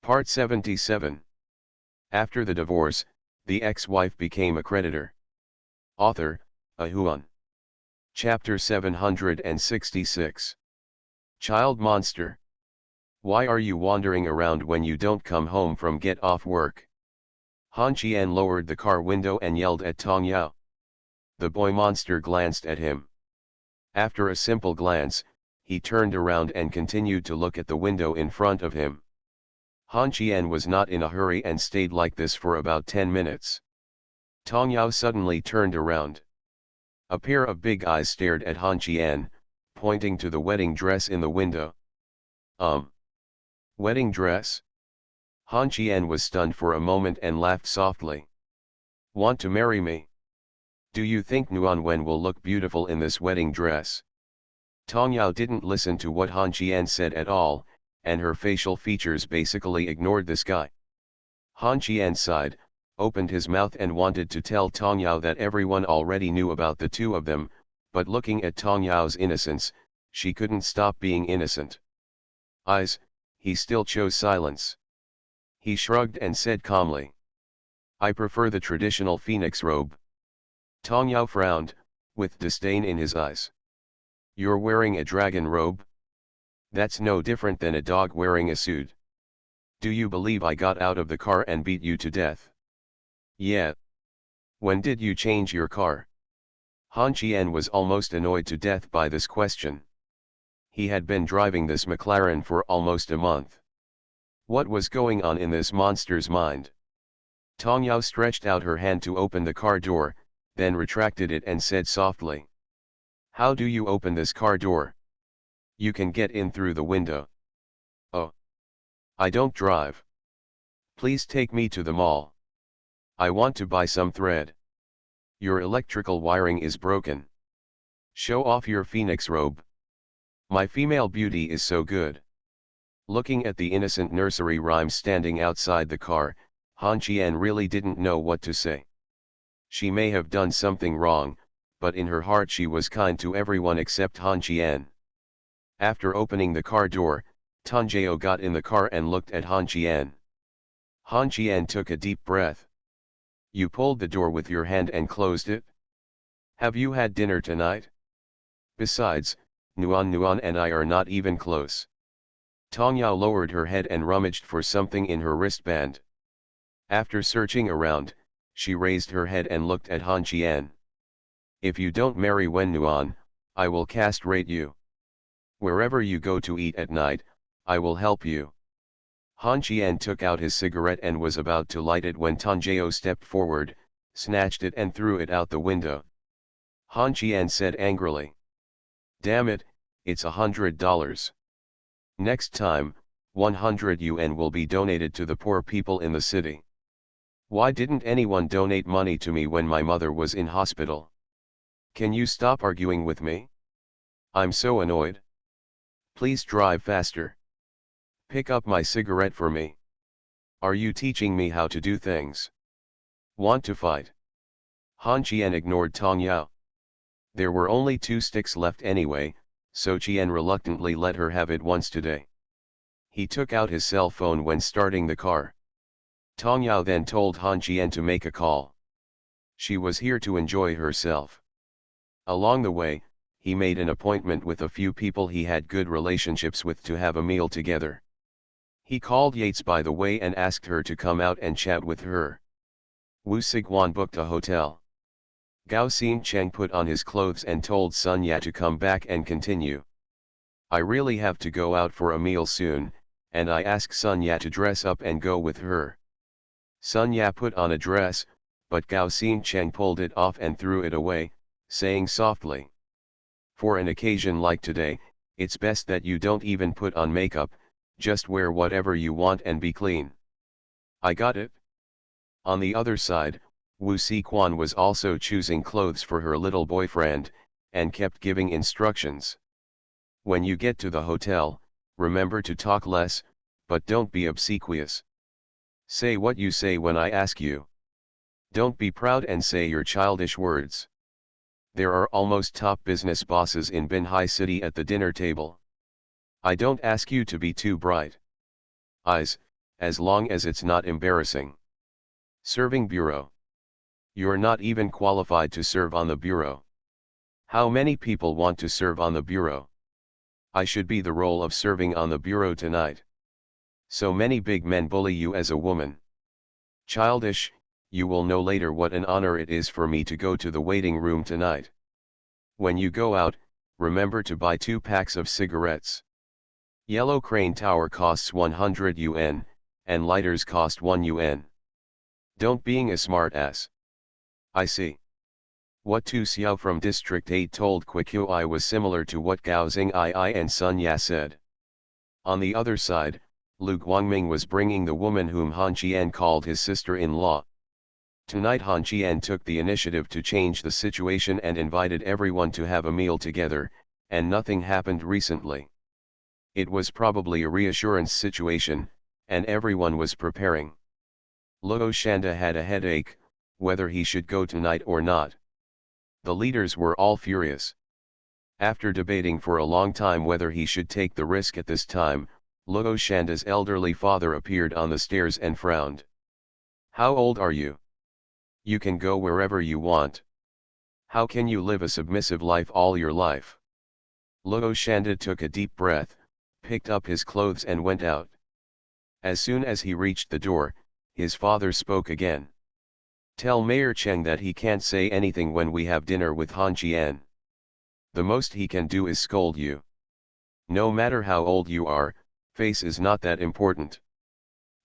Part 77. After the divorce, the ex-wife became a creditor. Author, Ahuan. Chapter 766. Child Monster. Why are you wandering around when you don't come home from get off work? Han Qian lowered the car window and yelled at Tong Yao. The boy monster glanced at him. After a simple glance, he turned around and continued to look at the window in front of him. Han Qian was not in a hurry and stayed like this for about 10 minutes. Tong Yao suddenly turned around. A pair of big eyes stared at Han Qian, pointing to the wedding dress in the window. Wedding dress? Han Qian was stunned for a moment and laughed softly. Want to marry me? Do you think Nuan Wen will look beautiful in this wedding dress? Tong Yao didn't listen to what Han Qian said at all, and her facial features basically ignored this guy. Han Qian sighed, opened his mouth and wanted to tell Tong Yao that everyone already knew about the two of them, but looking at Tong Yao's innocence, she couldn't stop being innocent. He still chose silence. He shrugged and said calmly, I prefer the traditional phoenix robe. Tong Yao frowned, with disdain in his eyes. You're wearing a dragon robe? That's no different than a dog wearing a suit. Do you believe I got out of the car and beat you to death? Yeah. When did you change your car? Han Qian was almost annoyed to death by this question. He had been driving this McLaren for almost a month. What was going on in this monster's mind? Tong Yao stretched out her hand to open the car door, then retracted it and said softly. How do you open this car door? You can get in through the window. Oh. I don't drive. Please take me to the mall. I want to buy some thread. Your electrical wiring is broken. Show off your phoenix robe. My female beauty is so good. Looking at the innocent nursery rhyme standing outside the car, Han Qian really didn't know what to say. She may have done something wrong, but in her heart she was kind to everyone except Han Qian. After opening the car door, Tong Yao got in the car and looked at Han Qian. Han Qian took a deep breath. You pulled the door with your hand and closed it? Have you had dinner tonight? Besides, Nuan and I are not even close. Tong Yao lowered her head and rummaged for something in her wristband. After searching around, she raised her head and looked at Han Qian. If you don't marry Wen Nuan, I will castrate you. Wherever you go to eat at night, I will help you. Han Qian took out his cigarette and was about to light it when Tong Yao stepped forward, snatched it and threw it out the window. Han Qian said angrily. Damn it, it's $100. Next time, 100 yuan will be donated to the poor people in the city. Why didn't anyone donate money to me when my mother was in hospital? Can you stop arguing with me? I'm so annoyed. Please drive faster. Pick up my cigarette for me. Are you teaching me how to do things? Want to fight? Han Qian ignored Tong Yao. There were only 2 sticks left anyway, so Qian reluctantly let her have it once today. He took out his cell phone when starting the car. Tong Yao then told Han Qian to make a call. She was here to enjoy herself. Along the way, he made an appointment with a few people he had good relationships with to have a meal together. He called Yates by the way and asked her to come out and chat with her. Wu Siguan booked a hotel. Gao Xingcheng put on his clothes and told Sun Ya to come back and continue. I really have to go out for a meal soon, and I asked Sun Ya to dress up and go with her. Sun Ya put on a dress, but Gao Xingcheng pulled it off and threw it away, saying softly. For an occasion like today, it's best that you don't even put on makeup, just wear whatever you want and be clean. I got it. On the other side, Wu Siquan was also choosing clothes for her little boyfriend, and kept giving instructions. When you get to the hotel, remember to talk less, but don't be obsequious. Say what you say when I ask you. Don't be proud and say your childish words. There are almost top business bosses in Binhai City at the dinner table. I don't ask you to be too bright. as long as it's not embarrassing. Serving bureau. You're not even qualified to serve on the bureau. How many people want to serve on the bureau? I should be the role of serving on the bureau tonight. So many big men bully you as a woman. Childish, you will know later what an honor it is for me to go to the waiting room tonight. When you go out, remember to buy 2 packs of cigarettes. Yellow Crane Tower costs 100 yuan, and lighters cost 1 yuan. Don't being a smart ass. I see. What Tu Xiao from District 8 told Qiqi was similar to what Gao Xing'ai and Sun Ya said. On the other side, Lu Guangming was bringing the woman whom Han Qian called his sister-in-law. Tonight Han Qian took the initiative to change the situation and invited everyone to have a meal together, and nothing happened recently. It was probably a reassurance situation, and everyone was preparing. Luo Shanda had a headache, whether he should go tonight or not. The leaders were all furious. After debating for a long time whether he should take the risk at this time, Luo Shanda's elderly father appeared on the stairs and frowned. How old are you? You can go wherever you want. How can you live a submissive life all your life? Luo Shanda took a deep breath, picked up his clothes and went out. As soon as he reached the door, his father spoke again. Tell Mayor Cheng that he can't say anything when we have dinner with Han Qian. The most he can do is scold you. No matter how old you are, face is not that important.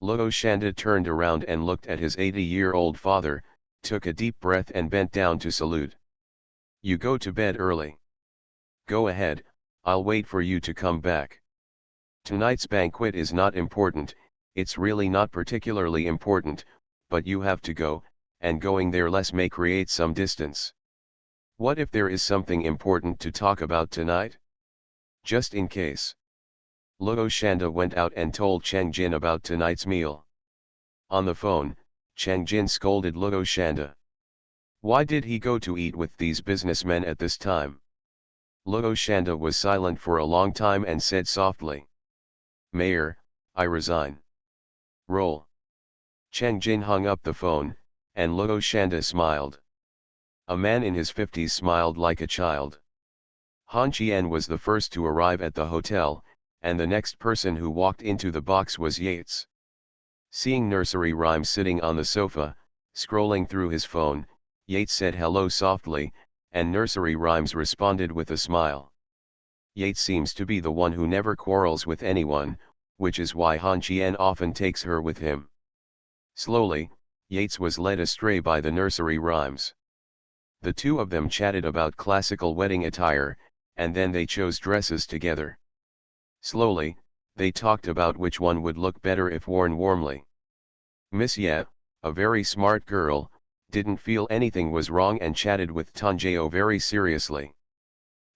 Luo Shanda turned around and looked at his 80-year-old father, took a deep breath and bent down to salute. You go to bed early. Go ahead, I'll wait for you to come back. Tonight's banquet is not important, it's really not particularly important, but you have to go, and going there less may create some distance. What if there is something important to talk about tonight? Just in case. Luo Shanda went out and told Cheng Jin about tonight's meal. On the phone, Cheng Jin scolded Luo Shanda. Why did he go to eat with these businessmen at this time? Luo Shanda was silent for a long time and said softly. Mayor, I resign. Roll. Cheng Jin hung up the phone, and Luo Shanda smiled. A man in his 50s smiled like a child. Han Qian was the first to arrive at the hotel, and the next person who walked into the box was Yates. Seeing nursery rhymes sitting on the sofa, scrolling through his phone, Yates said hello softly, and nursery rhymes responded with a smile. Yates seems to be the one who never quarrels with anyone, which is why Han Qian often takes her with him. Slowly, Yates was led astray by the nursery rhymes. The two of them chatted about classical wedding attire, and then they chose dresses together. Slowly, they talked about which one would look better if worn warmly. Miss Ye, a very smart girl, didn't feel anything was wrong and chatted with Tanjeo very seriously.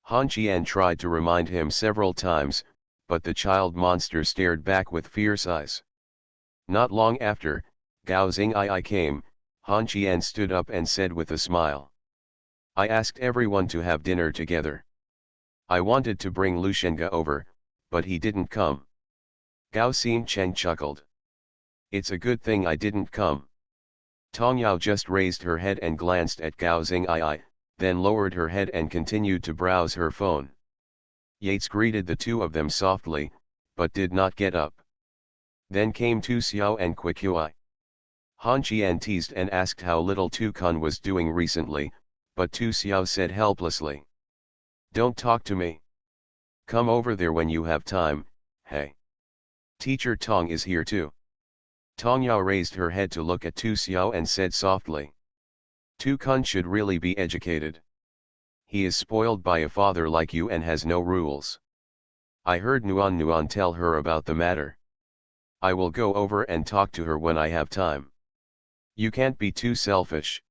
Han Qian tried to remind him several times, but the child monster stared back with fierce eyes. Not long after, Gao Xing'ai came, Han Qian stood up and said with a smile. I asked everyone to have dinner together. I wanted to bring Lu Shenga over, but he didn't come. Gao Xingcheng chuckled. It's a good thing I didn't come. Tong Yao just raised her head and glanced at Gao Xing'ai, then lowered her head and continued to browse her phone. Yates greeted the two of them softly, but did not get up. Then came Tu Xiao and Qiqi. Han Qian teased and asked how little Tu Kun was doing recently, but Tu Xiao said helplessly. Don't talk to me. Come over there when you have time, hey. Teacher Tong is here too. Tong Yao raised her head to look at Tu Xiao and said softly. Tu Kun should really be educated. He is spoiled by a father like you and has no rules. I heard Nuan tell her about the matter. I will go over and talk to her when I have time. You can't be too selfish.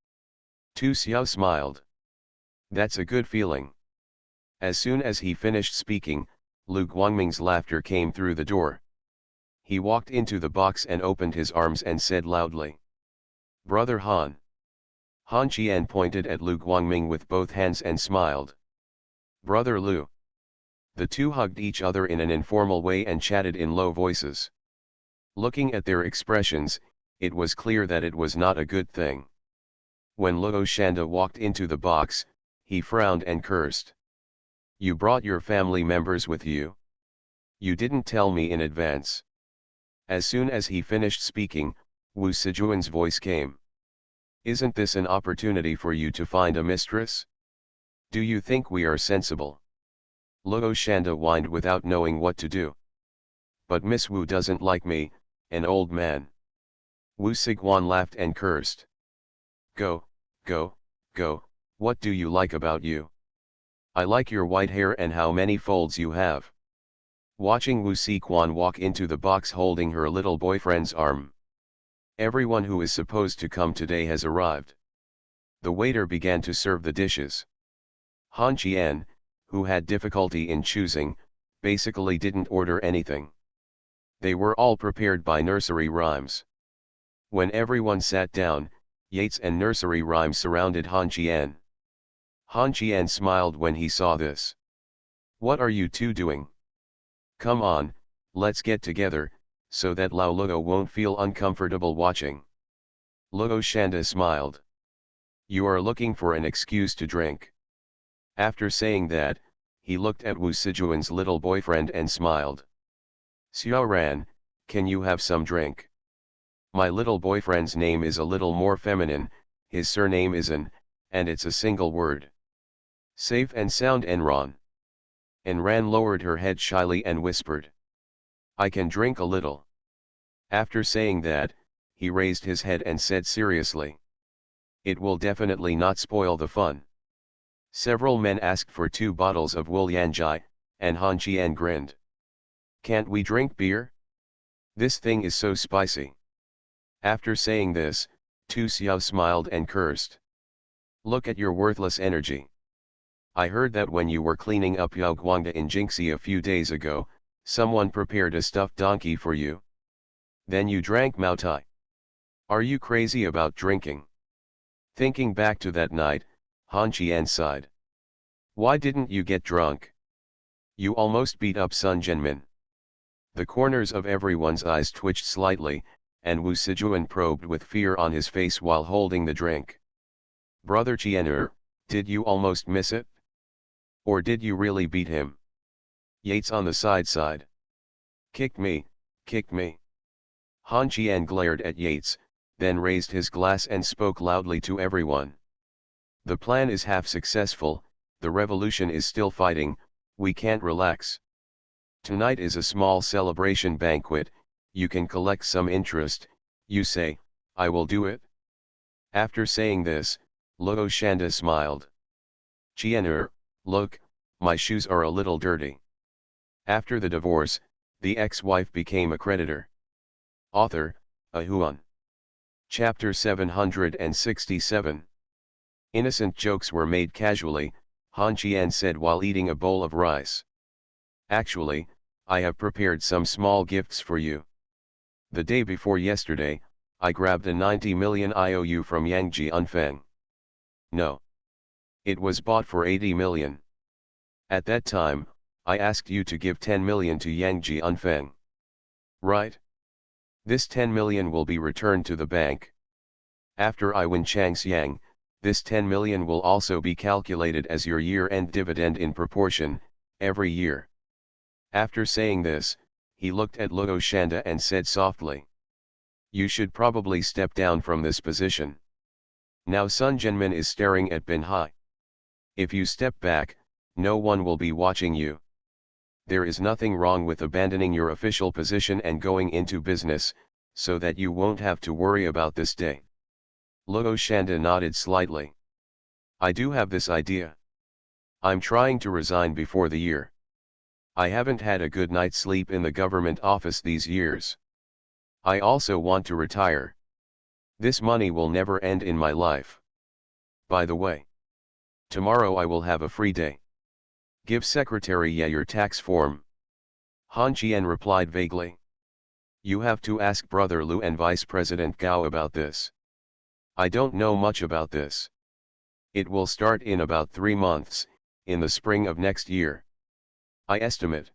Tu Xiao smiled. That's a good feeling. As soon as he finished speaking, Lu Guangming's laughter came through the door. He walked into the box and opened his arms and said loudly. Brother Han. Han Qian pointed at Lu Guangming with both hands and smiled. Brother Lu. The two hugged each other in an informal way and chatted in low voices. Looking at their expressions, it was clear that it was not a good thing. When Luo Shanda walked into the box, he frowned and cursed. You brought your family members with you? You didn't tell me in advance. As soon as he finished speaking, Wu Sijuan's voice came. Isn't this an opportunity for you to find a mistress? Do you think we are sensible? Luo Shanda whined without knowing what to do. But Miss Wu doesn't like me, an old man. Wu Siguan laughed and cursed. Go, go, go, what do you like about you? I like your white hair and how many folds you have. Watching Wu Siguan walk into the box holding her little boyfriend's arm. Everyone who is supposed to come today has arrived. The waiter began to serve the dishes. Han Qian, who had difficulty in choosing, basically didn't order anything. They were all prepared by nursery rhymes. When everyone sat down, Yates and nursery rhymes surrounded Han Qian. Han Qian smiled when he saw this. What are you two doing? Come on, let's get together, so that Lao Luo won't feel uncomfortable watching. Luo Shanda smiled. You are looking for an excuse to drink. After saying that, he looked at Wu Sijuan's little boyfriend and smiled. Xiao Ran, can you have some drink? My little boyfriend's name is a little more feminine, his surname is An, and it's a single word. Safe and sound Enron. Enran lowered her head shyly and whispered. I can drink a little. After saying that, he raised his head and said seriously. It will definitely not spoil the fun. Several men asked for 2 bottles of Wu Yanjai, and Han Qian grinned. Can't we drink beer? This thing is so spicy. After saying this, Tu Xiao smiled and cursed. Look at your worthless energy. I heard that when you were cleaning up Yao Guangda in Jingxi a few days ago, someone prepared a stuffed donkey for you. Then you drank Mao Tai. Are you crazy about drinking? Thinking back to that night, Han Qian sighed. Why didn't you get drunk? You almost beat up Sun Zhenmin. The corners of everyone's eyes twitched slightly, and Wu Sijuan probed with fear on his face while holding the drink. Brother Qianer, did you almost miss it? Or did you really beat him? Yates on the side. Kicked me, kicked me. Han Qian glared at Yates, then raised his glass and spoke loudly to everyone. The plan is half successful, the revolution is still fighting, we can't relax. Tonight is a small celebration banquet, you can collect some interest, you say, I will do it. After saying this, Luo Shanda smiled. Qianer, look, my shoes are a little dirty. After the divorce, the ex-wife became a creditor. Author, Ahuan. Chapter 767. Innocent jokes were made casually, Han Qian said while eating a bowl of rice. Actually, I have prepared some small gifts for you. The day before yesterday, I grabbed a 90 million IOU from Yangji Unfeng. No. It was bought for 80 million. At that time, I asked you to give 10 million to Yangji Unfeng. Right? This 10 million will be returned to the bank. After I win Changxiang, this 10 million will also be calculated as your year-end dividend in proportion, every year. After saying this, he looked at Luo Shanda and said softly. You should probably step down from this position. Now Sun Zhenmin is staring at Bin Hai. If you step back, no one will be watching you. There is nothing wrong with abandoning your official position and going into business, so that you won't have to worry about this day. Luo Shanda nodded slightly. I do have this idea. I'm trying to resign before the year. I haven't had a good night's sleep in the government office these years. I also want to retire. This money will never end in my life. By the way, tomorrow I will have a free day. Give Secretary Ye your tax form. Han Qian replied vaguely. You have to ask Brother Lu and Vice President Gao about this. I don't know much about this. It will start in about 3 months, in the spring of next year. I estimate.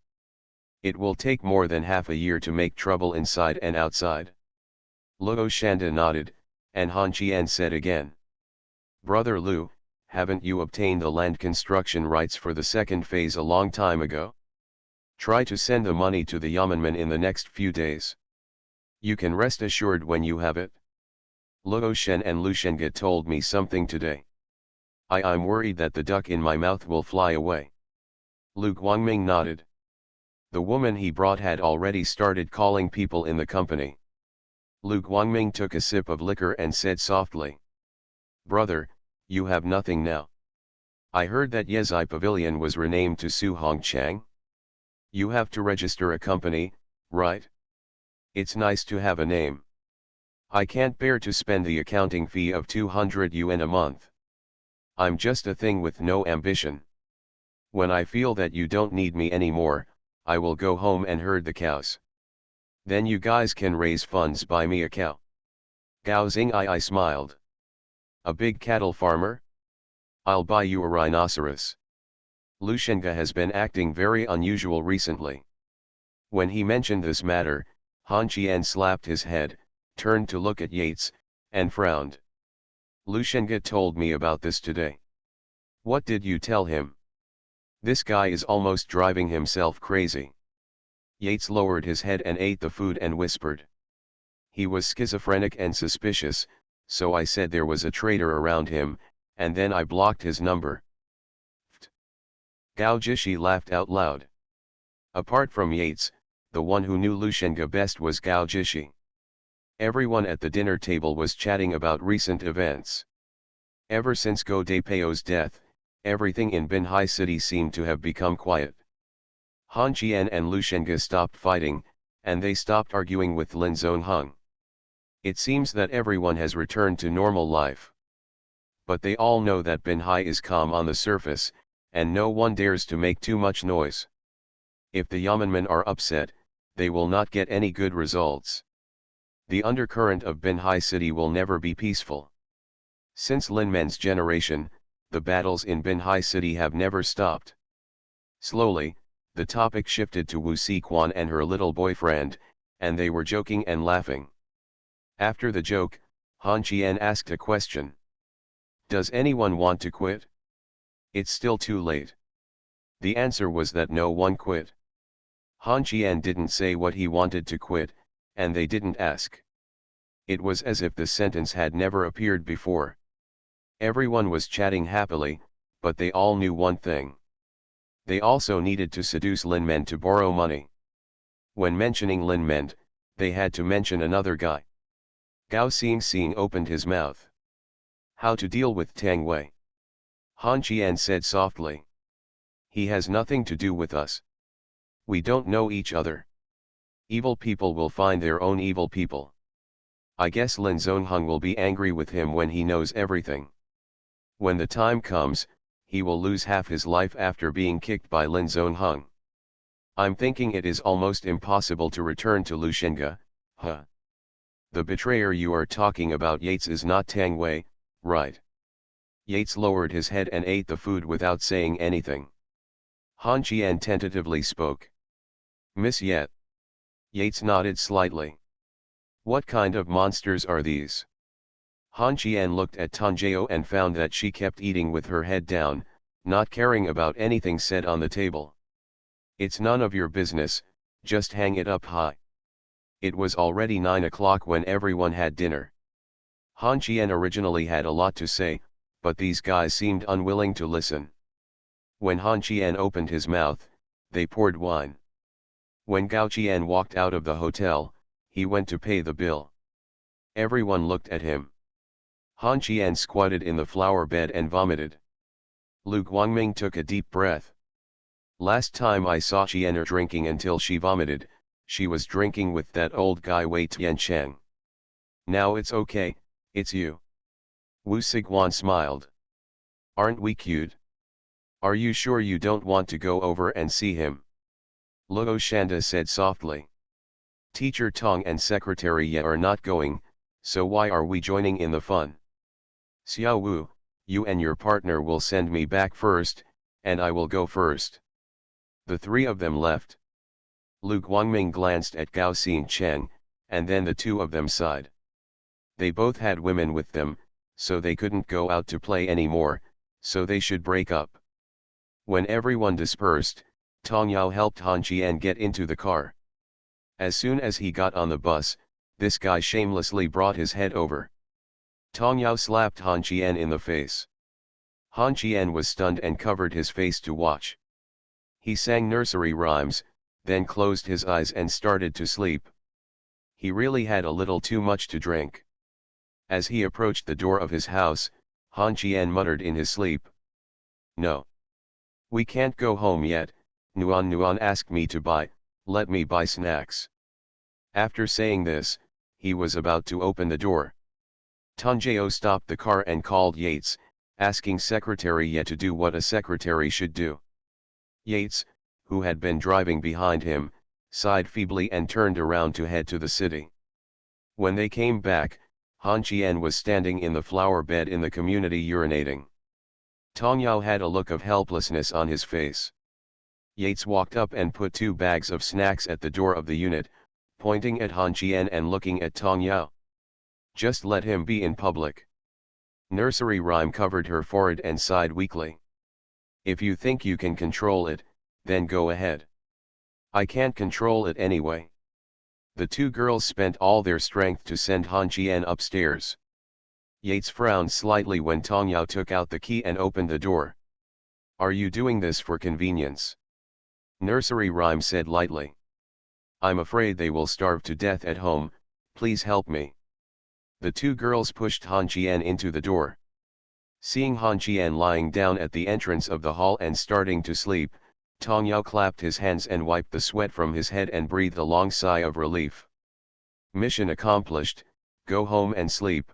It will take more than half a year to make trouble inside and outside. Luo Shanda nodded, and Han Qian said again. Brother Lu, haven't you obtained the land construction rights for the second phase a long time ago? Try to send the money to the Yamanman in the next few days. You can rest assured when you have it. Luo Shen and Lu Shenga told me something today. I'm worried that the duck in my mouth will fly away. Lu Guangming nodded. The woman he brought had already started calling people in the company. Lu Guangming took a sip of liquor and said softly. Brother, you have nothing now. I heard that Yezai Pavilion was renamed to Su Hongchang. You have to register a company, right? It's nice to have a name. I can't bear to spend the accounting fee of 200 yuan a month. I'm just a thing with no ambition. When I feel that you don't need me anymore, I will go home and herd the cows. Then you guys can raise funds, buy me a cow. Gao Xing'ai smiled. A big cattle farmer? I'll buy you a rhinoceros. Lu Shenga has been acting very unusual recently. When he mentioned this matter, Han Qian slapped his head, turned to look at Yates, and frowned. Lu Shenga told me about this today. What did you tell him? This guy is almost driving himself crazy. Yates lowered his head and ate the food and whispered. He was schizophrenic and suspicious, so I said there was a traitor around him, and then I blocked his number. Pfft. Gao Jishi laughed out loud. Apart from Yates, the one who knew Lu Shenga best was Gao Jishi. Everyone at the dinner table was chatting about recent events. Ever since Go Daipeo's death, everything in Binhai City seemed to have become quiet. Han Qian and Lu Shenga stopped fighting, and they stopped arguing with Lin Zongheng. It seems that everyone has returned to normal life. But they all know that Binhai is calm on the surface, and no one dares to make too much noise. If the Yamanmen are upset, they will not get any good results. The undercurrent of Binhai City will never be peaceful. Since Lin Men's generation, the battles in Binhai City have never stopped. Slowly, the topic shifted to Wu Siquan and her little boyfriend, and they were joking and laughing. After the joke, Han Qian asked a question. Does anyone want to quit? It's still too late. The answer was that no one quit. Han Qian didn't say what he wanted to quit, and they didn't ask. It was as if the sentence had never appeared before. Everyone was chatting happily, but they all knew one thing. They also needed to seduce Lin Men to borrow money. When mentioning Lin Men, they had to mention another guy. Gao Xing opened his mouth. How to deal with Tang Wei? Han Qian said softly. He has nothing to do with us. We don't know each other. Evil people will find their own evil people. I guess Lin Zongheng will be angry with him when he knows everything. When the time comes, he will lose half his life after being kicked by Lin Zongheng. I'm thinking it is almost impossible to return to Lu Shenga, huh? The betrayer you are talking about, Yates, is not Tang Wei, right? Yates lowered his head and ate the food without saying anything. Han Qian tentatively spoke. Miss Yet. Yates nodded slightly. What kind of monsters are these? Han Qian looked at Tanjeo and found that she kept eating with her head down, not caring about anything said on the table. It's none of your business, just hang it up high. It was already 9 o'clock when everyone had dinner. Han Qian originally had a lot to say, but these guys seemed unwilling to listen. When Han Qian opened his mouth, they poured wine. When Gao Qian walked out of the hotel, he went to pay the bill. Everyone looked at him. Han Qian squatted in the flower bed and vomited. Lu Guangming took a deep breath. Last time I saw Qianer drinking until she vomited, she was drinking with that old guy Wei Tiancheng. Now it's okay, it's you. Wu Siguan smiled. Aren't we cute? Are you sure you don't want to go over and see him? Luo Shanda said softly. Teacher Tong and Secretary Ye are not going, so why are we joining in the fun? Xiao Wu, you and your partner will send me back first, and I will go first. The three of them left. Lu Guangming glanced at Gao Xingchen, and then the two of them sighed. They both had women with them, so they couldn't go out to play anymore, so they should break up. When everyone dispersed, Tong Yao helped Han Qian get into the car. As soon as he got on the bus, this guy shamelessly brought his head over. Tong Yao slapped Han Qian in the face. Han Qian was stunned and covered his face to watch. He sang nursery rhymes, then closed his eyes and started to sleep. He really had a little too much to drink. As he approached the door of his house, Han Qian muttered in his sleep. "No. We can't go home yet, Nuan asked me to let me buy snacks." After saying this, he was about to open the door. Tanjeo stopped the car and called Yates, asking Secretary Ye to do what a secretary should do. Yates, who had been driving behind him, sighed feebly and turned around to head to the city. When they came back, Han Qian was standing in the flower bed in the community urinating. Tong Yao had a look of helplessness on his face. Yates walked up and put 2 bags of snacks at the door of the unit, pointing at Han Qian and looking at Tong Yao. "Just let him be in public." Nursery Rhyme covered her forehead and sighed weakly. "If you think you can control it, then go ahead. I can't control it anyway." The 2 girls spent all their strength to send Han Qian upstairs. Yates frowned slightly when Tong Yao took out the key and opened the door. "Are you doing this for convenience?" Nursery Rhyme said lightly. "I'm afraid they will starve to death at home, please help me." The 2 girls pushed Han Qian into the door. Seeing Han Qian lying down at the entrance of the hall and starting to sleep, Tong Yao clapped his hands and wiped the sweat from his head and breathed a long sigh of relief. "Mission accomplished, go home and sleep.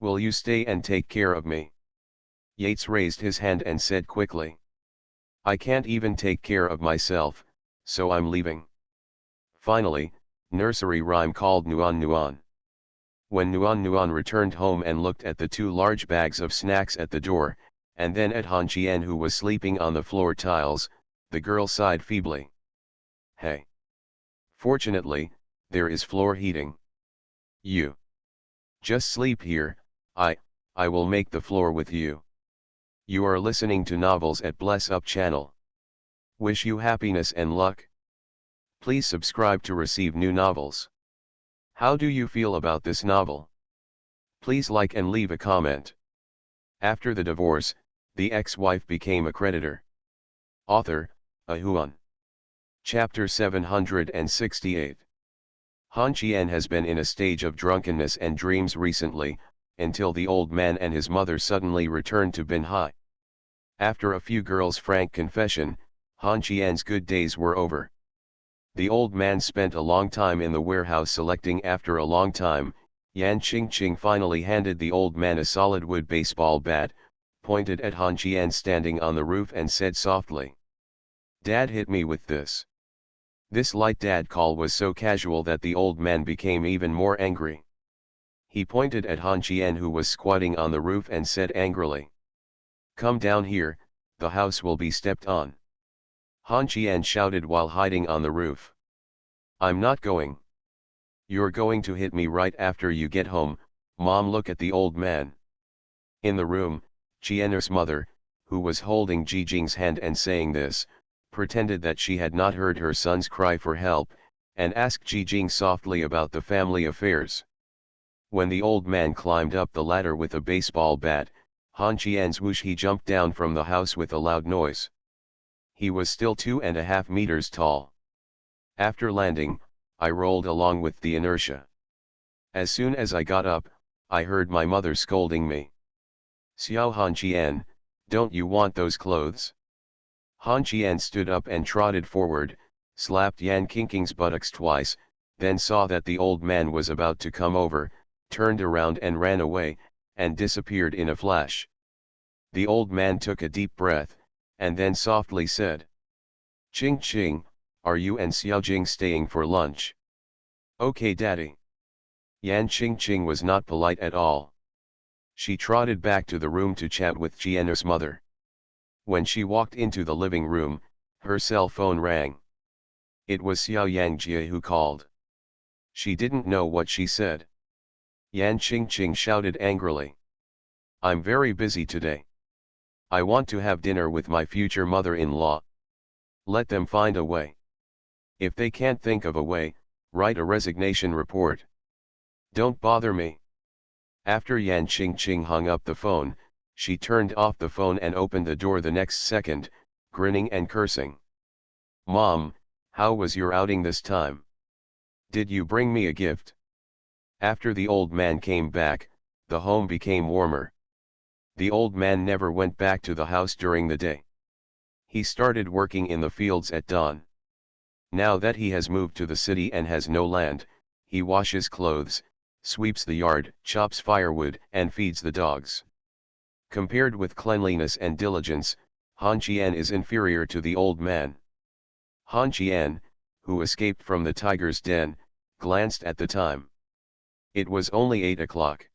Will you stay and take care of me?" Yates raised his hand and said quickly. "I can't even take care of myself, so I'm leaving." Finally, Nursery Rhyme called Nuan. When Nuan returned home and looked at the 2 large bags of snacks at the door, and then at Han Qian who was sleeping on the floor tiles, the girl sighed feebly. "Hey. Fortunately, there is floor heating. You just sleep here, I will make the floor with you." You are listening to Novels at Bless Up channel. Wish you happiness and luck. Please subscribe to receive new novels. How do you feel about this novel? Please like and leave a comment. After the divorce, the ex-wife became a creditor. Author, Ahuan. Chapter 768. Han Qian has been in a stage of drunkenness and dreams recently, until the old man and his mother suddenly returned to Binhai. After a few girls' frank confession, Han Qian's good days were over. The old man spent a long time in the warehouse selecting. After a long time, Yan Qingqing finally handed the old man a solid wood baseball bat, pointed at Han Qian standing on the roof and said softly, "Dad hit me with this." This light dad call was so casual that the old man became even more angry. He pointed at Han Qian who was squatting on the roof and said angrily, "Come down here, the house will be stepped on." Han Qian shouted while hiding on the roof. "I'm not going." "You're going to hit me right after you get home, Mom." Look at the old man. In the room, Qian's mother, who was holding Jijing's hand and saying this, pretended that she had not heard her son's cry for help, and asked Jijing softly about the family affairs. When the old man climbed up the ladder with a baseball bat, Han Qian's whoosh, he jumped down from the house with a loud noise. He was still 2.5 meters tall. After landing, I rolled along with the inertia. As soon as I got up, I heard my mother scolding me. "Xiao Han Qian, don't you want those clothes?" Han Qian stood up and trotted forward, slapped Yan Qingqing's buttocks twice, then saw that the old man was about to come over, turned around and ran away, and disappeared in a flash. The old man took a deep breath, and then softly said, "Qingqing, are you and Xiaojing staying for lunch?" "Okay, Daddy." Yan Qingqing was not polite at all. She trotted back to the room to chat with Qian's mother. When she walked into the living room, her cell phone rang. It was Xiao Yangjie who called. She didn't know what she said. Yan Qingqing shouted angrily. I'm very busy today. I want to have dinner with my future mother-in-law. Let them find a way. If they can't think of a way, write a resignation report. Don't bother me. After Yan Qingqing hung up the phone, she turned off the phone and opened the door the next second, grinning and cursing. Mom, how was your outing this time? Did you bring me a gift? After the old man came back, the home became warmer. The old man never went back to the house during the day. He started working in the fields at dawn. Now that he has moved to the city and has no land, he washes clothes, sweeps the yard, chops firewood, and feeds the dogs. Compared with cleanliness and diligence, Han Qian is inferior to the old man. Han Qian, who escaped from the tiger's den, glanced at the time. It was only 8 o'clock.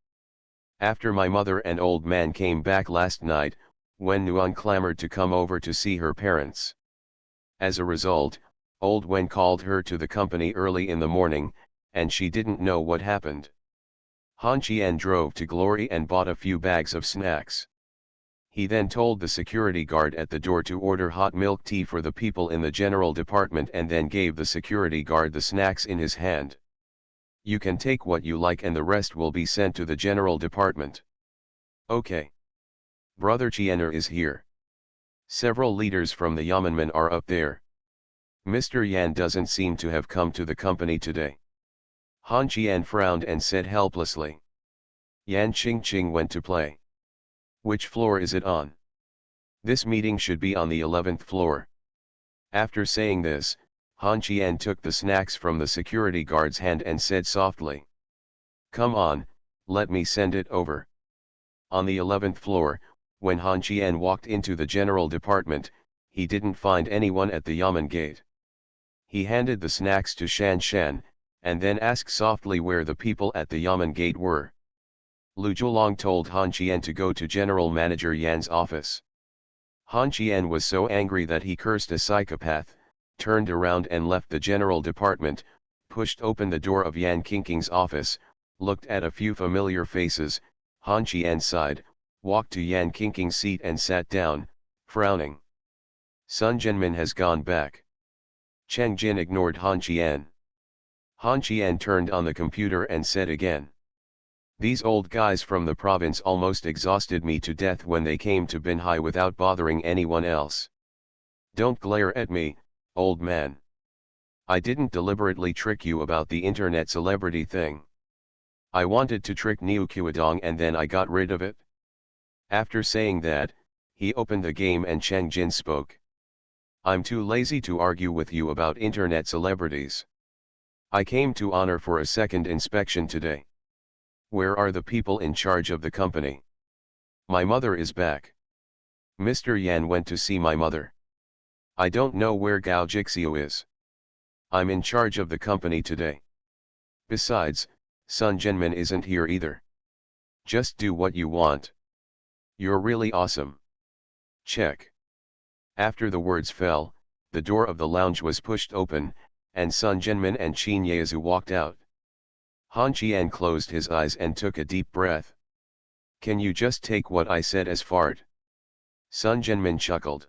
After my mother and old man came back last night, Wen Nuan clamored to come over to see her parents. As a result, old Wen called her to the company early in the morning, and she didn't know what happened. Han Qian drove to Glory and bought a few bags of snacks. He then told the security guard at the door to order hot milk tea for the people in the general department and then gave the security guard the snacks in his hand. You can take what you like and the rest will be sent to the general department. Okay. Brother Chiener is here. Several leaders from the Yamanmen are up there. Mr. Yan doesn't seem to have come to the company today. Han Qian frowned and said helplessly. Yan Qingqing went to play. Which floor is it on? This meeting should be on the 11th floor. After saying this, Han Qian took the snacks from the security guard's hand and said softly. Come on, let me send it over. On the 11th floor, when Han Qian walked into the general department, he didn't find anyone at the Yamen gate. He handed the snacks to Shan Shan, and then asked softly where the people at the Yamen gate were. Lu Zhuolong told Han Qian to go to General Manager Yan's office. Han Qian was so angry that he cursed a psychopath, turned around and left the general department, pushed open the door of Yan Qingqing's office, looked at a few familiar faces. Han Qian sighed, walked to Yan Qingqing's seat and sat down, frowning. Sun Zhenmin has gone back. Cheng Jin ignored Han Qian. Han Qian turned on the computer and said again. These old guys from the province almost exhausted me to death when they came to Binhai without bothering anyone else. Don't glare at me, old man. I didn't deliberately trick you about the internet celebrity thing. I wanted to trick Niu Qiudong and then I got rid of it. After saying that, he opened the game and Cheng Jin spoke. I'm too lazy to argue with you about internet celebrities. I came to honor for a second inspection today. Where are the people in charge of the company? My mother is back. Mr. Yan went to see my mother. I don't know where Gao Jixiu is. I'm in charge of the company today. Besides, Sun Zhenmin isn't here either. Just do what you want. You're really awesome. Check. After the words fell, the door of the lounge was pushed open, and Sun Zhenmin and Qin Yezu walked out. Han Qian closed his eyes and took a deep breath. Can you just take what I said as fart? Sun Zhenmin chuckled.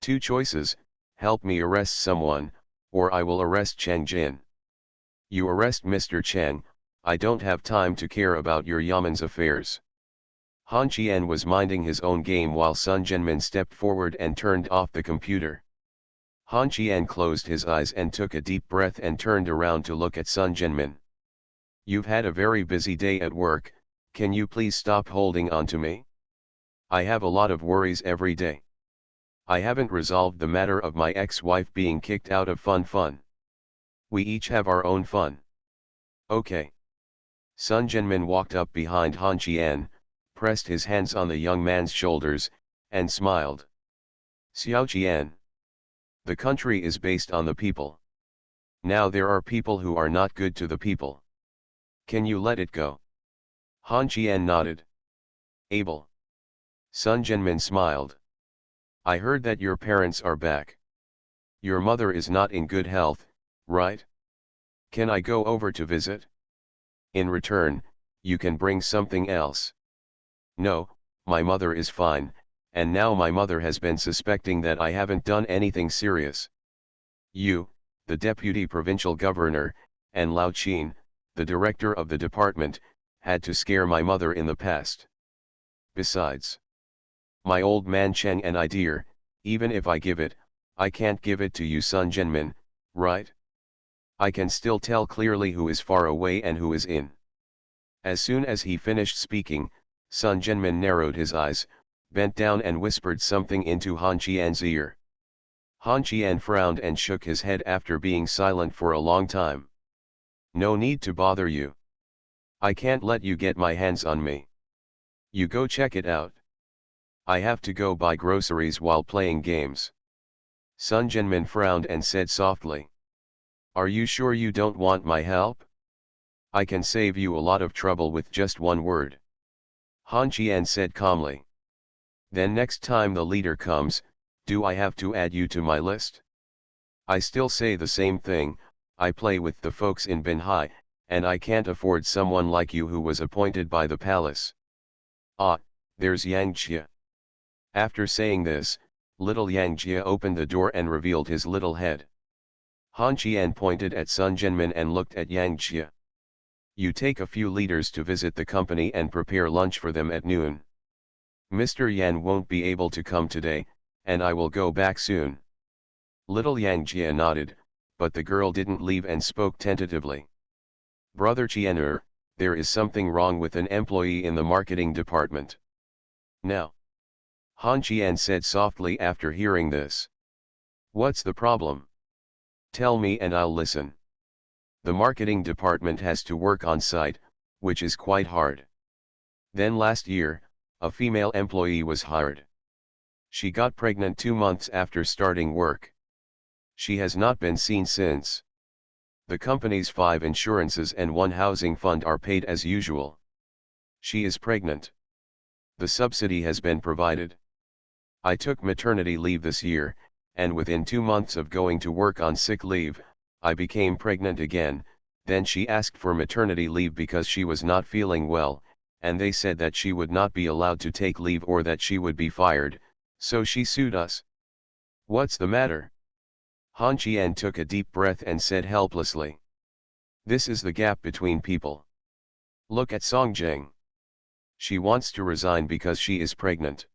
Two choices, help me arrest someone, or I will arrest Cheng Jin. You arrest Mr. Cheng, I don't have time to care about your Yaman's affairs. Han Qian was minding his own game while Sun Zhenmin stepped forward and turned off the computer. Han Qian closed his eyes and took a deep breath and turned around to look at Sun Zhenmin. You've had a very busy day at work, can you please stop holding on to me? I have a lot of worries every day. I haven't resolved the matter of my ex-wife being kicked out of Fun. We each have our own fun. Okay. Sun Zhenmin walked up behind Han Qian, pressed his hands on the young man's shoulders, and smiled. Xiao Qian. The country is based on the people. Now there are people who are not good to the people. Can you let it go? Han Qian nodded. Able. Sun Zhenmin smiled. I heard that your parents are back. Your mother is not in good health, right? Can I go over to visit? In return, you can bring something else. No, my mother is fine, and now my mother has been suspecting that I haven't done anything serious. You, the deputy provincial governor, and Lao Qin, the director of the department, had to scare my mother in the past. Besides, my old man Cheng and I dear, even if I give it, I can't give it to you Sun Jianmin, right? I can still tell clearly who is far away and who is in. As soon as he finished speaking, Sun Jianmin narrowed his eyes, bent down and whispered something into Han Qian's ear. Han Qian frowned and shook his head after being silent for a long time. No need to bother you. I can't let you get my hands on me. You go check it out. I have to go buy groceries while playing games. Sun Jianmin frowned and said softly. Are you sure you don't want my help? I can save you a lot of trouble with just one word. Han Qian said calmly. Then next time the leader comes, do I have to add you to my list? I still say the same thing, I play with the folks in Binhai, and I can't afford someone like you who was appointed by the palace. Ah, there's Yang Jie. After saying this, little Yang Jie opened the door and revealed his little head. Han Qian pointed at Sun Jianmin and looked at Yang Jie. You take a few leaders to visit the company and prepare lunch for them at noon. Mr. Yan won't be able to come today, and I will go back soon. Little Yang Jie nodded, but the girl didn't leave and spoke tentatively. Brother Qianer, there is something wrong with an employee in the marketing department. Now. Han Qian said softly after hearing this. What's the problem? Tell me and I'll listen. The marketing department has to work on site, which is quite hard. Then last year, a female employee was hired. She got pregnant 2 months after starting work. She has not been seen since. The company's 5 insurances and 1 housing fund are paid as usual. She is pregnant. The subsidy has been provided. I took maternity leave this year, and within 2 months of going to work on sick leave, I became pregnant again. Then she asked for maternity leave because she was not feeling well, and they said that she would not be allowed to take leave or that she would be fired, so she sued us. What's the matter? Han Qian took a deep breath and said helplessly. This is the gap between people. Look at Songjing. She wants to resign because she is pregnant.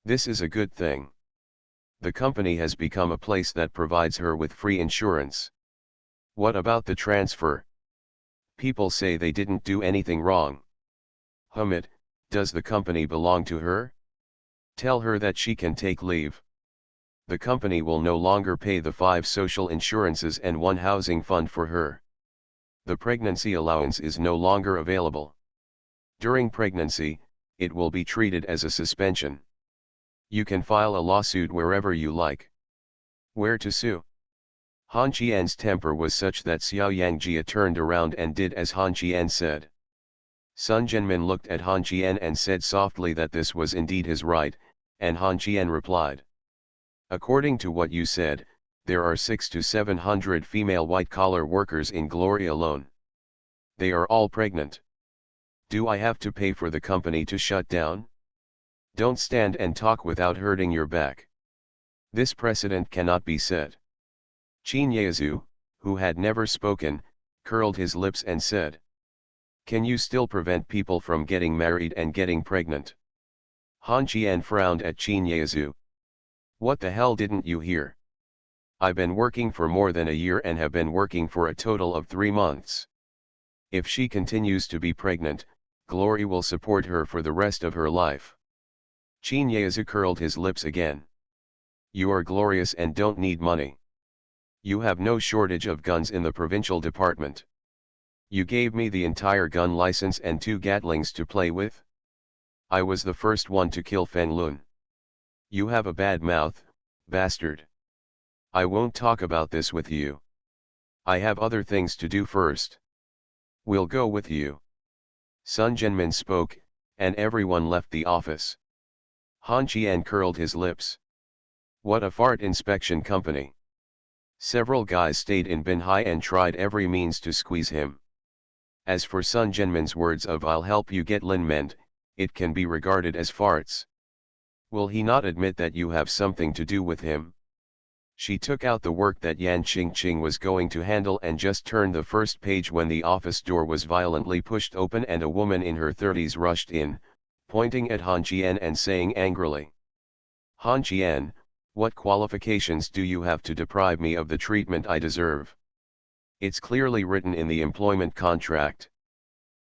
This is a good thing. The company has become a place that provides her with free insurance. What about the transfer? People say they didn't do anything wrong. Humit, does the company belong to her? Tell her that she can take leave. The company will no longer pay the 5 social insurances and 1 housing fund for her. The pregnancy allowance is no longer available. During pregnancy, it will be treated as a suspension. You can file a lawsuit wherever you like. Where to sue? Han Qian's temper was such that Xiao Yangjie turned around and did as Han Qian said. Sun Jianmin looked at Han Qian and said softly that this was indeed his right, and Han Qian replied. According to what you said, there are 600 to 700 female white-collar workers in Glory alone. They are all pregnant. Do I have to pay for the company to shut down? Don't stand and talk without hurting your back. This precedent cannot be set. Qin Yezu, who had never spoken, curled his lips and said. Can you still prevent people from getting married and getting pregnant? Han Qian frowned at Qin Yezu. What the hell didn't you hear? I've been working for more than a year and have been working for a total of 3 months. If she continues to be pregnant, Glory will support her for the rest of her life. Qin Yezu curled his lips again. You are glorious and don't need money. You have no shortage of guns in the provincial department. You gave me the entire gun license and 2 Gatlings to play with. I was the first one to kill Feng Lun. You have a bad mouth, bastard. I won't talk about this with you. I have other things to do first. We'll go with you. Sun Jianmin spoke, and everyone left the office. Han Qian curled his lips. What a fart inspection company. Several guys stayed in Binhai and tried every means to squeeze him. As for Sun Jinmin's words of "I'll help you get Lin meant," it can be regarded as farts. Will he not admit that you have something to do with him? She took out the work that Yan Qingqing was going to handle and just turned the first page when the office door was violently pushed open and a woman in her 30s rushed in, pointing at Han Jian and saying angrily, "Han Jian, what qualifications do you have to deprive me of the treatment I deserve? It's clearly written in the employment contract."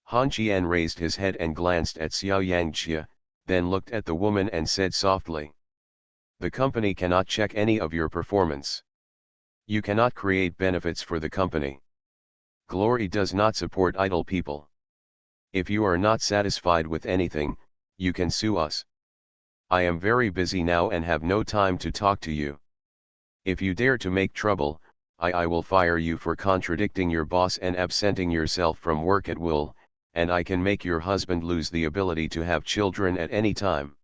Han Jian raised his head and glanced at Xiao Yangqia, then looked at the woman and said softly, "The company cannot check any of your performance. You cannot create benefits for the company. Glory does not support idle people. If you are not satisfied with anything, you can sue us. I am very busy now and have no time to talk to you. If you dare to make trouble, I will fire you for contradicting your boss and absenting yourself from work at will, and I can make your husband lose the ability to have children at any time.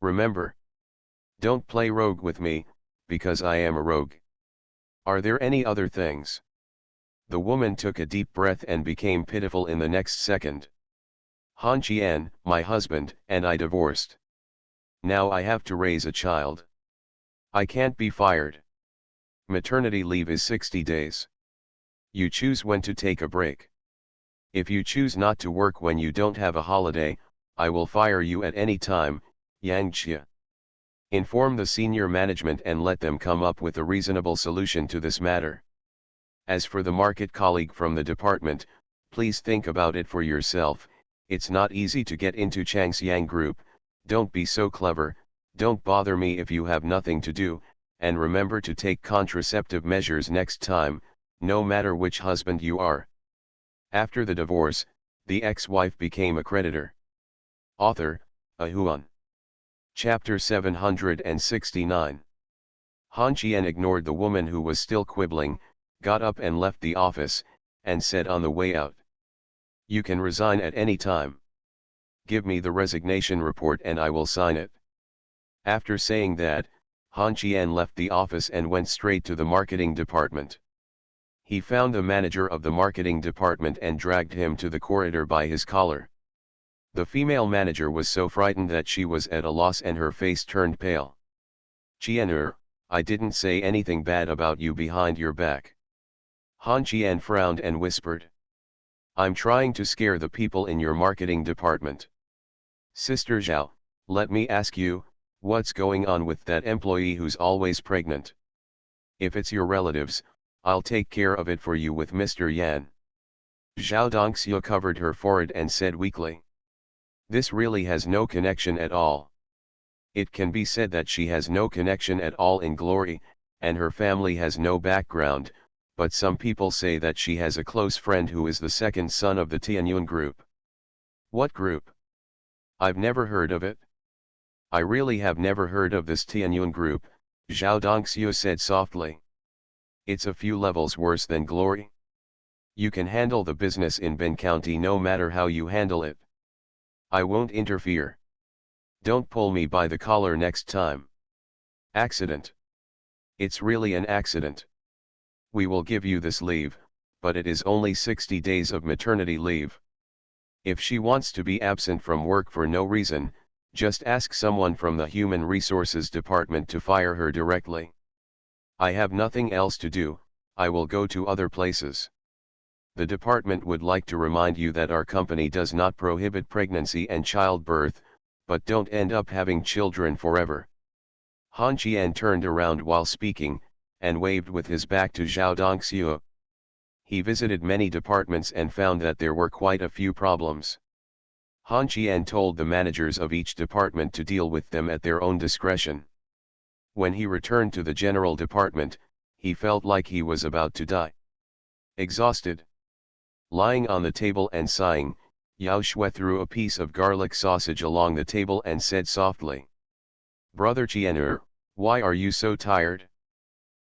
Remember, don't play rogue with me, because I am a rogue. Are there any other things?" The woman took a deep breath and became pitiful in the next second. "Han Jian, my husband, and I divorced. Now I have to raise a child. I can't be fired. Maternity leave is 60 days. You choose when to take a break. If you choose not to work when you don't have a holiday, I will fire you at any time, Yang Xia. Inform the senior management and let them come up with a reasonable solution to this matter. As for the market colleague from the department, please think about it for yourself. It's not easy to get into Changxiang Group. Don't be so clever, don't bother me if you have nothing to do, and remember to take contraceptive measures next time, no matter which husband you are." After the divorce, the ex-wife became a creditor. Author, Ahuan. Chapter 769. Han Jian ignored the woman who was still quibbling, got up and left the office, and said on the way out, "You can resign at any time. Give me the resignation report and I will sign it." After saying that, Han Jian left the office and went straight to the marketing department. He found the manager of the marketing department and dragged him to the corridor by his collar. The female manager was so frightened that she was at a loss and her face turned pale. "Jian, I didn't say anything bad about you behind your back." Han Jian frowned and whispered, "I'm trying to scare the people in your marketing department. Sister Zhao, let me ask you, what's going on with that employee who's always pregnant? If it's your relatives, I'll take care of it for you with Mr. Yan." Zhao Dongxia covered her forehead and said weakly, "This really has no connection at all. It can be said that she has no connection at all in Glory, and her family has no background, but some people say that she has a close friend who is the second son of the Tianyun group." "What group? I've never heard of it." "I really have never heard of this Tianyun group," Zhao Dongxia said softly. "It's a few levels worse than Glory. You can handle the business in Bin County no matter how you handle it. I won't interfere. Don't pull me by the collar next time." "Accident. It's really an accident. We will give you this leave, but it is only 60 days of maternity leave. If she wants to be absent from work for no reason, just ask someone from the Human Resources Department to fire her directly. I have nothing else to do, I will go to other places. The department would like to remind you that our company does not prohibit pregnancy and childbirth, but don't end up having children forever." Han Jian turned around while speaking, and waved with his back to Zhao Dongxia. He visited many departments and found that there were quite a few problems. Han Jian told the managers of each department to deal with them at their own discretion. When he returned to the general department, he felt like he was about to die. Exhausted. Lying on the table and sighing, Yao Shui threw a piece of garlic sausage along the table and said softly, "Brother Jian, why are you so tired?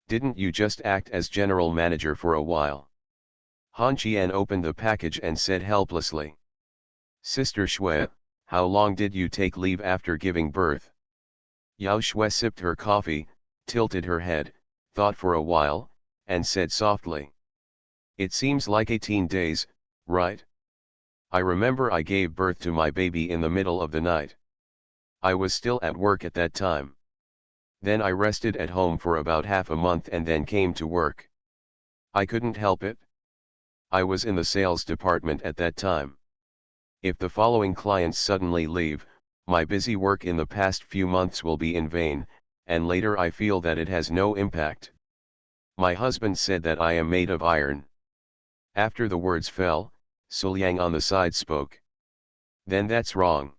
Didn't you just act as general manager for a while?" Han Jian opened the package and said helplessly, "Sister Shui, how long did you take leave after giving birth?" Yao Shui sipped her coffee, tilted her head, thought for a while, and said softly. It seems like 18 days, right? I remember I gave birth to my baby in the middle of the night. I was still at work at that time. Then I rested at home for about half a month and then came to work. I couldn't help it. I was in the sales department at that time. If the following clients suddenly leave, my busy work in the past few months will be in vain, and later I feel that it has no impact. My husband said that I am made of iron. After the words fell, Suliang on the side spoke. Then that's wrong.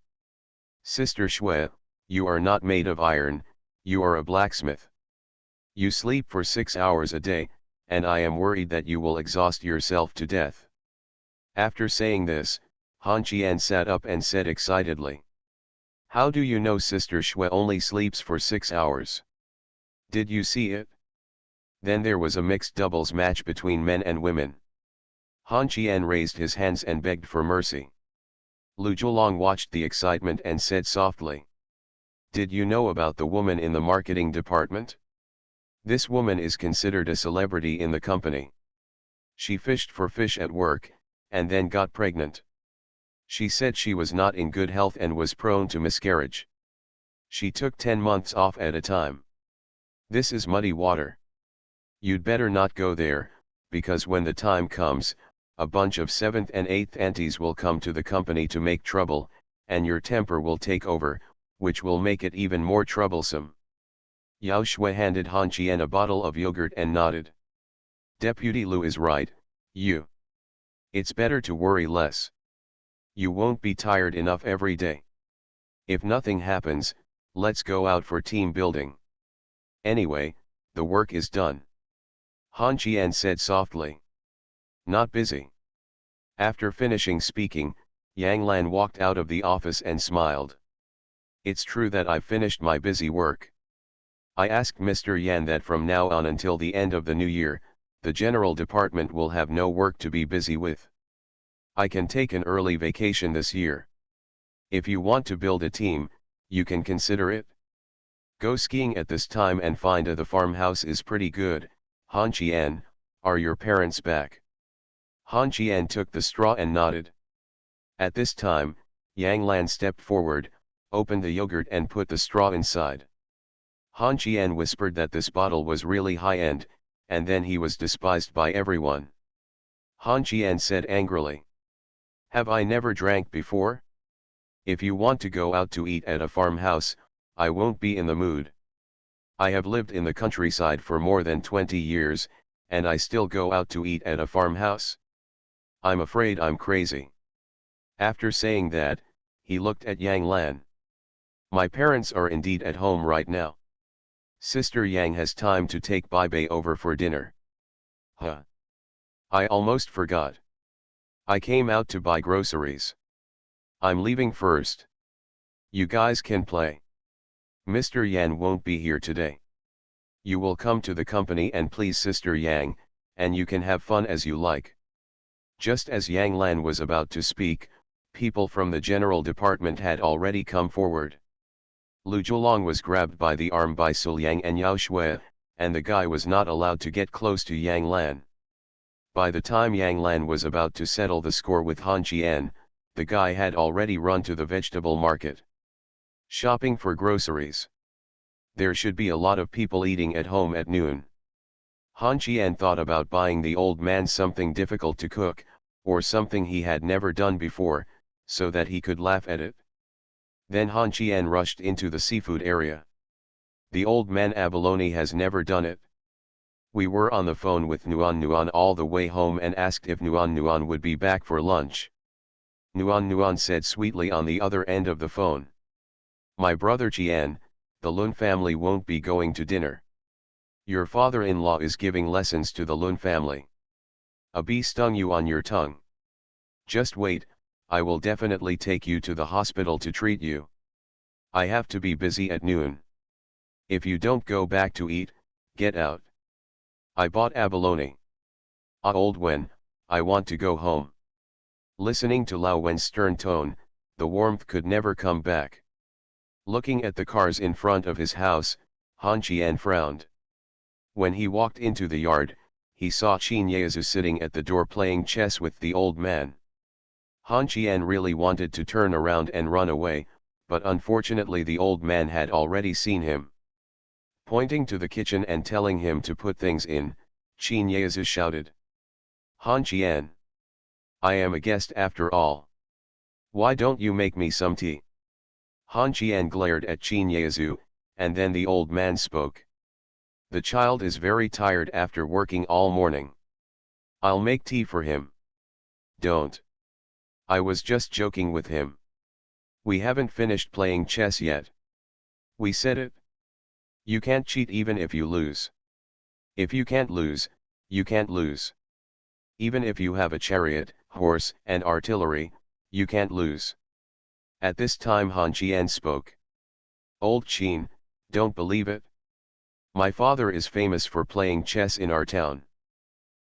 Sister Shui, you are not made of iron, you are a blacksmith. You sleep for 6 hours a day, and I am worried that you will exhaust yourself to death. After saying this, Han Qian sat up and said excitedly. How do you know Sister Shui only sleeps for 6 hours? Did you see it? Then there was a mixed doubles match between men and women. Han Qian raised his hands and begged for mercy. Lu Zhuolong watched the excitement and said softly. Did you know about the woman in the marketing department? This woman is considered a celebrity in the company. She fished for fish at work, and then got pregnant. She said she was not in good health and was prone to miscarriage. She took 10 months off at a time. This is muddy water. You'd better not go there, because when the time comes, a bunch of 7th and 8th aunties will come to the company to make trouble, and your temper will take over, which will make it even more troublesome. Yao Shui handed Han Qian a bottle of yogurt and nodded. Deputy Lu is right, you. It's better to worry less. You won't be tired enough every day. If nothing happens, let's go out for team building. Anyway, the work is done. Han Qian said softly. Not busy. After finishing speaking, Yang Lan walked out of the office and smiled. It's true that I've finished my busy work. I asked Mr. Yan that from now on until the end of the new year, the general department will have no work to be busy with. I can take an early vacation this year. If you want to build a team, you can consider it. Go skiing at this time and find the farmhouse is pretty good. Han Qian, are your parents back? Han Qian took the straw and nodded. At this time, Yang Lan stepped forward, opened the yogurt and put the straw inside. Han Qian whispered that this bottle was really high-end, and then he was despised by everyone. Han Qian said angrily. Have I never drank before? If you want to go out to eat at a farmhouse, I won't be in the mood. I have lived in the countryside for more than 20 years, and I still go out to eat at a farmhouse. I'm afraid I'm crazy. After saying that, he looked at Yang Lan. My parents are indeed at home right now. Sister Yang has time to take Bai over for dinner. Huh. I almost forgot. I came out to buy groceries. I'm leaving first. You guys can play. Mr. Yan won't be here today. You will come to the company and please Sister Yang, and you can have fun as you like. Just as Yang Lan was about to speak, people from the general department had already come forward. Lu Zhuolong was grabbed by the arm by Suliang and Yao Shui, and the guy was not allowed to get close to Yang Lan. By the time Yang Lan was about to settle the score with Han Qian, the guy had already run to the vegetable market. Shopping for groceries. There should be a lot of people eating at home at noon. Han Qian thought about buying the old man something difficult to cook, or something he had never done before, so that he could laugh at it. Then Han Qian rushed into the seafood area. The old man abalone has never done it. We were on the phone with Nuan all the way home and asked if Nuan would be back for lunch. Nuan said sweetly on the other end of the phone. My brother Qian, the Lun family won't be going to dinner. Your father-in-law is giving lessons to the Lun family. A bee stung you on your tongue. Just wait, I will definitely take you to the hospital to treat you. I have to be busy at noon. If you don't go back to eat, get out. I bought abalone. Ah old Wen, I want to go home. Listening to Lao Wen's stern tone, the warmth could never come back. Looking at the cars in front of his house, Han Qian frowned. When he walked into the yard, he saw Qin Yezu sitting at the door playing chess with the old man. Han Qian really wanted to turn around and run away, but unfortunately the old man had already seen him. Pointing to the kitchen and telling him to put things in, Qin Yezu shouted. Han Qian. I am a guest after all. Why don't you make me some tea? Han Qian glared at Qin Yezu, and then the old man spoke. The child is very tired after working all morning. I'll make tea for him. Don't. I was just joking with him. We haven't finished playing chess yet. We said it. You can't cheat even if you lose. If you can't lose, you can't lose. Even if you have a chariot, horse, and artillery, you can't lose. At this time Han Qian spoke. Old Qin, don't believe it. My father is famous for playing chess in our town.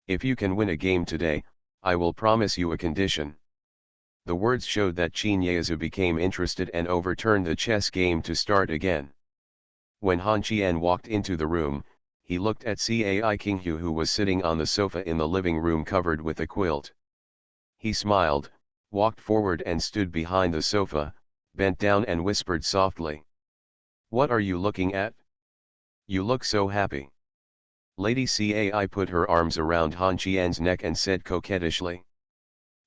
If you can win a game today, I will promise you a condition. The words showed that Qin Yezu became interested and overturned the chess game to start again. When Han Qian walked into the room, he looked at Cai Qinghu who was sitting on the sofa in the living room covered with a quilt. He smiled, walked forward and stood behind the sofa, bent down and whispered softly. What are you looking at? You look so happy. Lady Cai put her arms around Han Qian's neck and said coquettishly.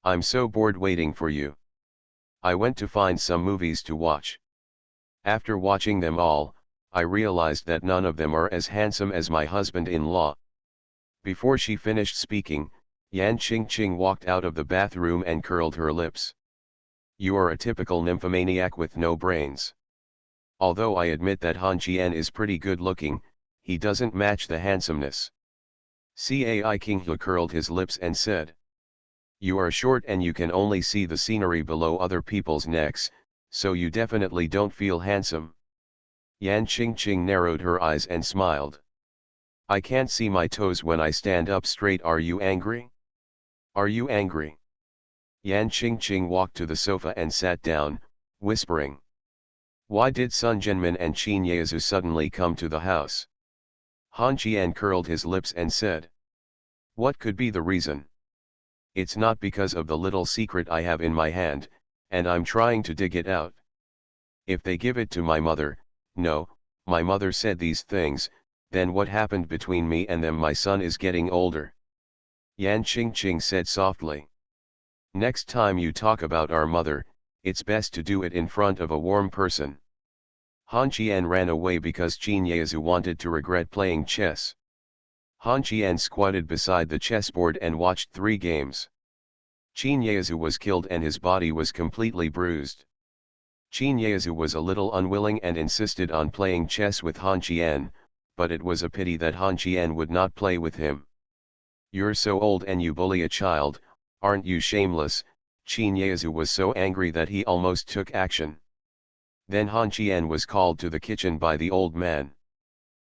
I'm so bored waiting for you. I went to find some movies to watch. After watching them all, I realized that none of them are as handsome as my husband-in-law. Before she finished speaking, Yan Qingqing walked out of the bathroom and curled her lips. You are a typical nymphomaniac with no brains. Although I admit that Han Qian is pretty good looking, he doesn't match the handsomeness. Cai Qinghu curled his lips and said. You are short and you can only see the scenery below other people's necks, so you definitely don't feel handsome. Yan Qingqing narrowed her eyes and smiled. I can't see my toes when I stand up straight. Are you angry? Are you angry? Yan Qingqing walked to the sofa and sat down, whispering. Why did Sun Jianmin and Qin Yezu suddenly come to the house? Han Qian curled his lips and said. What could be the reason? It's not because of the little secret I have in my hand, and I'm trying to dig it out. If they give it to my mother, no, my mother said these things, then what happened between me and them? My son is getting older. Yan Qingqing said softly. Next time you talk about our mother, it's best to do it in front of a warm person. Han Qian ran away because Qin Yezu wanted to regret playing chess. Han Qian squatted beside the chessboard and watched 3 games. Qin Yezu was killed and his body was completely bruised. Qin Yezu was a little unwilling and insisted on playing chess with Han Qian, but it was a pity that Han Qian would not play with him. You're so old and you bully a child, aren't you shameless? Qin Yezu was so angry that he almost took action. Then Han Qian was called to the kitchen by the old man.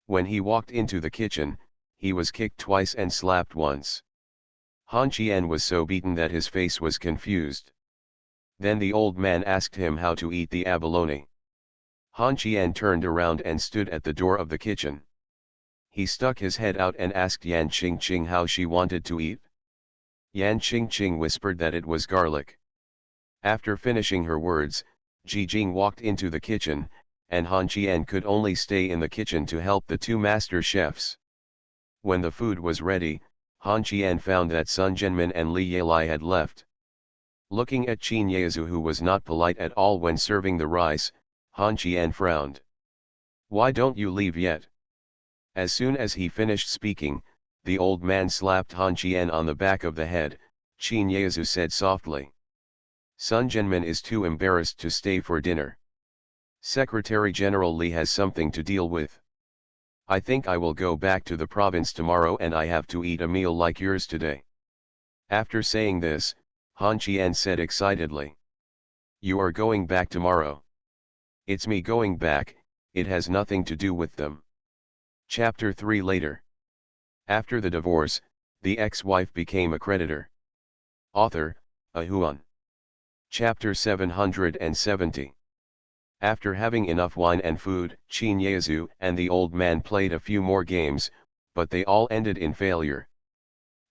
When he walked into the kitchen, he was kicked twice and slapped once. Han Qian was so beaten that his face was confused. Then the old man asked him how to eat the abalone. Han Qian turned around and stood at the door of the kitchen. He stuck his head out and asked Yan Qingqing how she wanted to eat. Yan Qingqing whispered that it was garlic. After finishing her words, Ji Jing walked into the kitchen, and Han Qian could only stay in the kitchen to help the 2 master chefs. When the food was ready, Han Qian found that Sun Jianmin and Li Yelai had left. Looking at Qin Yezu who was not polite at all when serving the rice, Han Qian frowned. Why don't you leave yet? As soon as he finished speaking, the old man slapped Han Qian on the back of the head. Qin Yezu said softly. Sun Jianmin is too embarrassed to stay for dinner. Secretary General Li has something to deal with. I think I will go back to the province tomorrow and I have to eat a meal like yours today. After saying this, Han Qian said excitedly. You are going back tomorrow. It's me going back, it has nothing to do with them. Chapter 3 later. After the divorce, the ex-wife became a creditor. Author, Ahuan. Chapter 770. After having enough wine and food, Qin Yezu and the old man played a few more games, but they all ended in failure.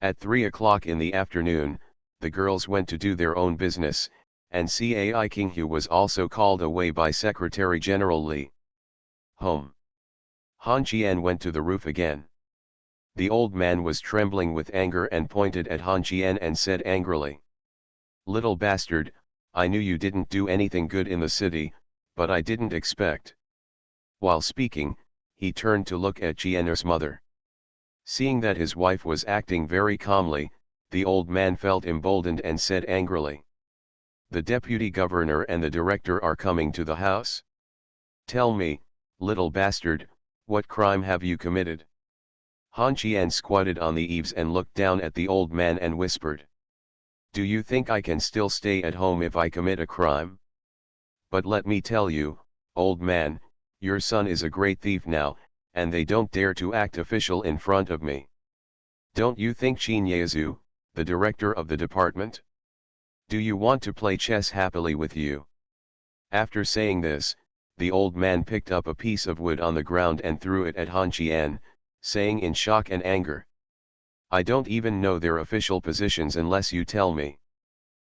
At 3 o'clock in the afternoon, the girls went to do their own business, and Cai Kinghu was also called away by Secretary General Li. Home. Han Qian went to the roof again. The old man was trembling with anger and pointed at Han Qian and said angrily, "Little bastard, I knew you didn't do anything good in the city, but I didn't expect." While speaking, he turned to look at Qian's mother. Seeing that his wife was acting very calmly, the old man felt emboldened and said angrily, "The deputy governor and the director are coming to the house. Tell me, little bastard, what crime have you committed?" Han Qian squatted on the eaves and looked down at the old man and whispered, "Do you think I can still stay at home if I commit a crime? But let me tell you, old man, your son is a great thief now, and they don't dare to act official in front of me. Don't you think Qin Yazu, the director of the department? Do you want to play chess happily with you?" After saying this, the old man picked up a piece of wood on the ground and threw it at Han Qian, saying in shock and anger, "I don't even know their official positions unless you tell me."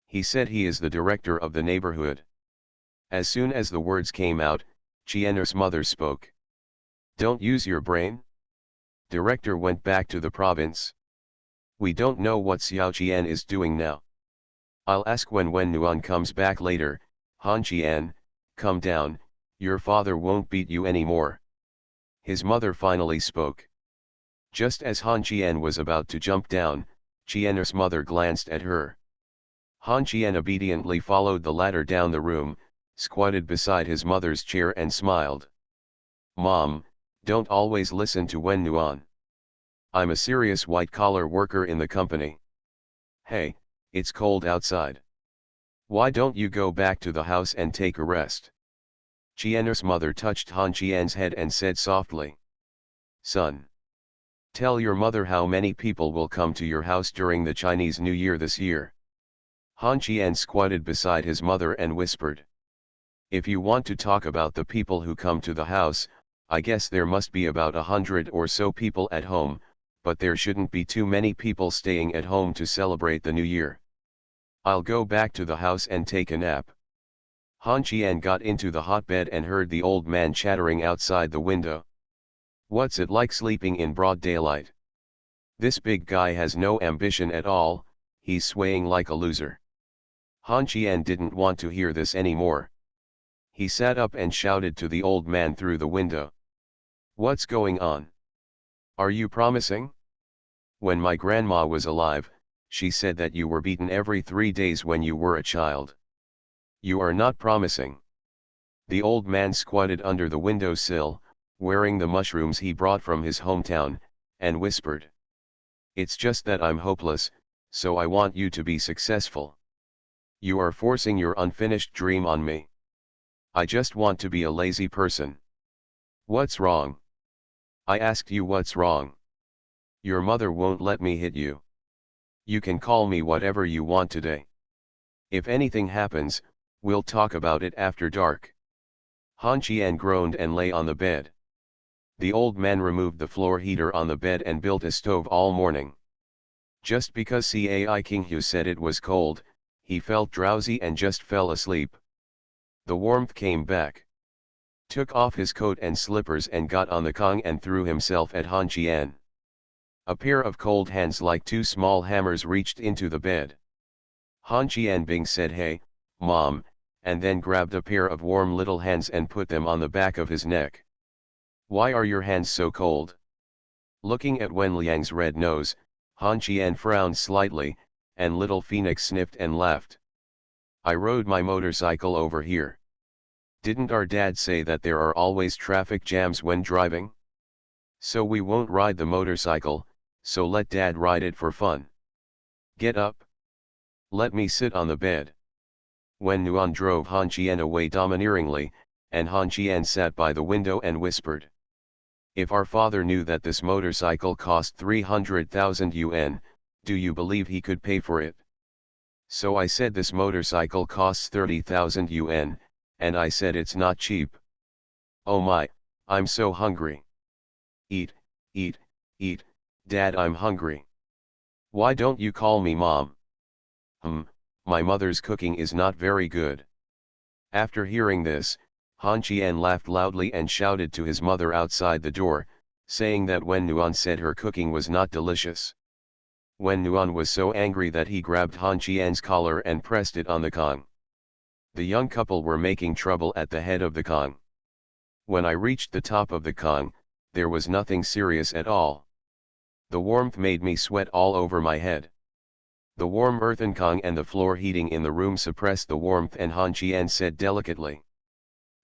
He said he is the director of the neighborhood. As soon as the words came out, Qian's mother spoke. "Don't use your brain?" Director went back to the province. "We don't know what Xiao Qian is doing now. I'll ask when Nuan comes back later. Han Qian, come down, your father won't beat you anymore." His mother finally spoke. Just as Han Qian was about to jump down, Qian's mother glanced at her. Han Qian obediently followed the ladder down the room, squatted beside his mother's chair and smiled. "Mom, don't always listen to Wen Nuan. I'm a serious white-collar worker in the company. Hey, it's cold outside. Why don't you go back to the house and take a rest?" Qian's mother touched Han Qian's head and said softly, "Son, tell your mother how many people will come to your house during the Chinese New Year this year." Han Qian squatted beside his mother and whispered, "If you want to talk about the people who come to the house, I guess there must be about 100 or so people at home, but there shouldn't be too many people staying at home to celebrate the New Year. I'll go back to the house and take a nap." Han Qian got into the hot bed and heard the old man chattering outside the window. "What's it like sleeping in broad daylight? This big guy has no ambition at all, he's swaying like a loser." Han Qian didn't want to hear this anymore. He sat up and shouted to the old man through the window, "What's going on? Are you promising? When my grandma was alive, she said that you were beaten every 3 days when you were a child. You are not promising." The old man squatted under the windowsill, wearing the mushrooms he brought from his hometown, and whispered, "It's just that I'm hopeless, so I want you to be successful. You are forcing your unfinished dream on me. I just want to be a lazy person." "What's wrong? I asked you what's wrong. Your mother won't let me hit you. You can call me whatever you want today. If anything happens, we'll talk about it after dark." Han Qian groaned and lay on the bed. The old man removed the floor heater on the bed and built a stove all morning. Just because Cai Kinghu said it was cold, he felt drowsy and just fell asleep. The warmth came back. Took off his coat and slippers and got on the Kong and threw himself at Han Qian. A pair of cold hands like two small hammers reached into the bed. Han Qian Bing said, "Hey, Mom," and then grabbed a pair of warm little hands and put them on the back of his neck. "Why are your hands so cold?" Looking at Wen Liang's red nose, Han Qian frowned slightly, and little Phoenix sniffed and laughed. "I rode my motorcycle over here. Didn't our dad say that there are always traffic jams when driving? So we won't ride the motorcycle, so let Dad ride it for fun. Get up. Let me sit on the bed." Wen Nuan drove Han Qian away domineeringly, and Han Qian sat by the window and whispered, "If our father knew that this motorcycle cost 300,000 yuan, do you believe he could pay for it? So I said this motorcycle costs 30,000 yuan, and I said it's not cheap. Oh my, I'm so hungry. Eat, eat, eat, Dad, I'm hungry." Why don't you call me mom? Hmm, my mother's cooking is not very good. After hearing this, Han Qian laughed loudly and shouted to his mother outside the door, saying that Wen Nuan said her cooking was not delicious. Wen Nuan was so angry that he grabbed Han Qian's collar and pressed it on the Kong. The young couple were making trouble at the head of the Kong. When I reached the top of the Kong, there was nothing serious at all. The warmth made me sweat all over my head. The warm earthen Kong and the floor heating in the room suppressed the warmth, and Han Qian said delicately,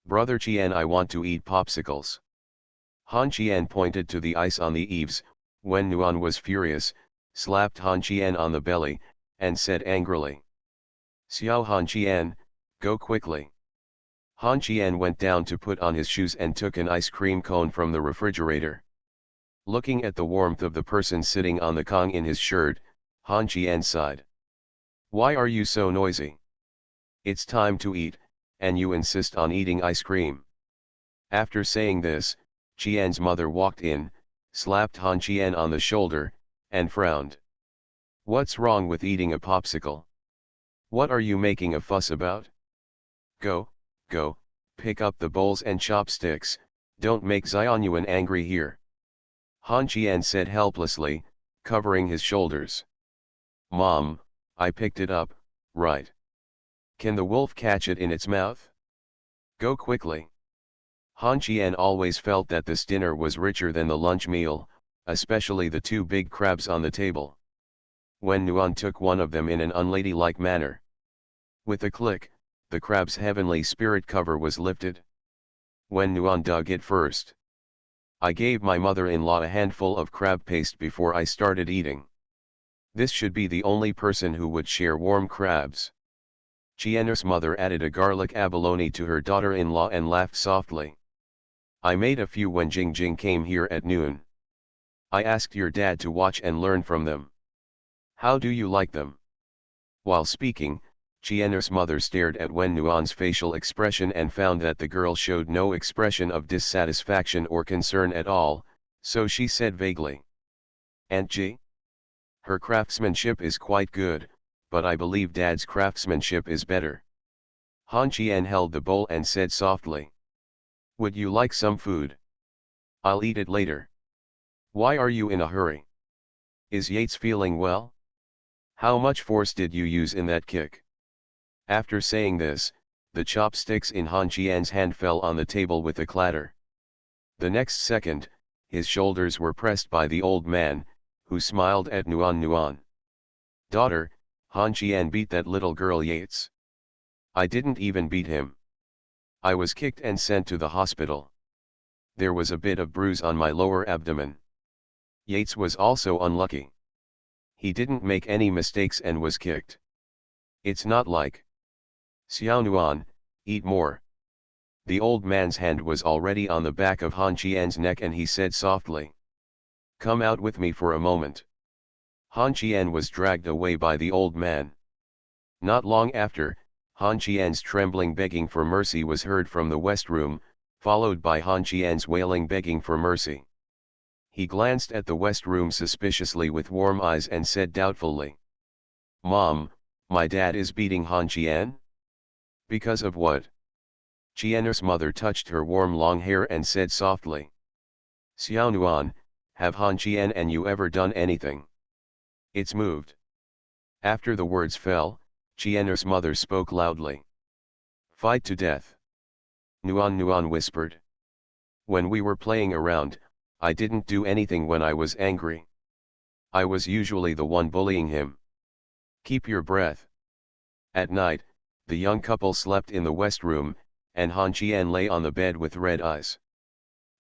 "Brother Qian, I want to eat popsicles." Han Qian pointed to the ice on the eaves. Wen Nuan was furious, slapped Han Qian on the belly, and said angrily, "Xiao Han Qian, go quickly." Han Qian went down to put on his shoes and took an ice cream cone from the refrigerator. Looking at the warmth of the person sitting on the Kong in his shirt, Han Qian sighed. "Why are you so noisy? It's time to eat, and you insist on eating ice cream." After saying this, Qian's mother walked in, slapped Han Qian on the shoulder, and frowned. "What's wrong with eating a popsicle? What are you making a fuss about? Go, go, pick up the bowls and chopsticks, don't make Xianyuan angry here." Han Qian said helplessly, covering his shoulders. "Mom, I picked it up, right? Can the wolf catch it in its mouth? Go quickly." Han Qian always felt that this dinner was richer than the lunch meal, especially the two big crabs on the table. Wen Nuan took one of them in an unladylike manner. With a click, the crab's heavenly spirit cover was lifted. Wen Nuan dug it first. "I gave my mother-in-law a handful of crab paste before I started eating. This should be the only person who would share warm crabs." Qian's mother added a garlic abalone to her daughter-in-law and laughed softly. "I made a few when Jing Jing came here at noon. I asked your dad to watch and learn from them. How do you like them?" While speaking, Qian's mother stared at Wen Nuan's facial expression and found that the girl showed no expression of dissatisfaction or concern at all, so she said vaguely, "Aunt Ji? Her craftsmanship is quite good, but I believe Dad's craftsmanship is better." Han Qian held the bowl and said softly, "Would you like some food? I'll eat it later." "Why are you in a hurry? Is Yates feeling well? How much force did you use in that kick?" After saying this, the chopsticks in Han Qian's hand fell on the table with a clatter. The next second, his shoulders were pressed by the old man, who smiled at Nuan. "Daughter, Han Qian beat that little girl Yates." "I didn't even beat him. I was kicked and sent to the hospital. There was a bit of bruise on my lower abdomen. Yates was also unlucky. He didn't make any mistakes and was kicked. It's not like." "Xiao Nuan, eat more." The old man's hand was already on the back of Han Qian's neck and he said softly, "Come out with me for a moment." Han Qian was dragged away by the old man. Not long after, Han Qian's trembling begging for mercy was heard from the west room, followed by Han Qian's wailing begging for mercy. He glanced at the west room suspiciously with warm eyes and said doubtfully, "Mom, my dad is beating Han Qian? Because of what?" Qian's mother touched her warm long hair and said softly, "Xiao Nuan, have Han Qian and you ever done anything? It's moved." After the words fell, Qian's mother spoke loudly. "Fight to death." Nuan whispered. "When we were playing around, I didn't do anything when I was angry. I was usually the one bullying him. Keep your breath." At night, the young couple slept in the west room, and Han Qian lay on the bed with red eyes.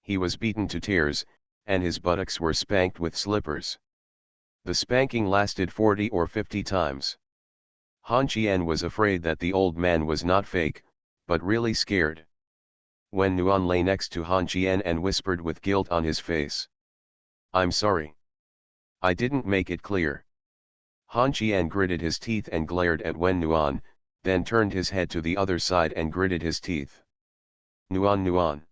He was beaten to tears, and his buttocks were spanked with slippers. The spanking lasted 40 or 50 times. Han Qian was afraid that the old man was not fake, but really scared. Wen Nuan lay next to Han Qian and whispered with guilt on his face, "I'm sorry. I didn't make it clear." Han Qian gritted his teeth and glared at Wen Nuan, then turned his head to the other side and gritted his teeth. Nuan.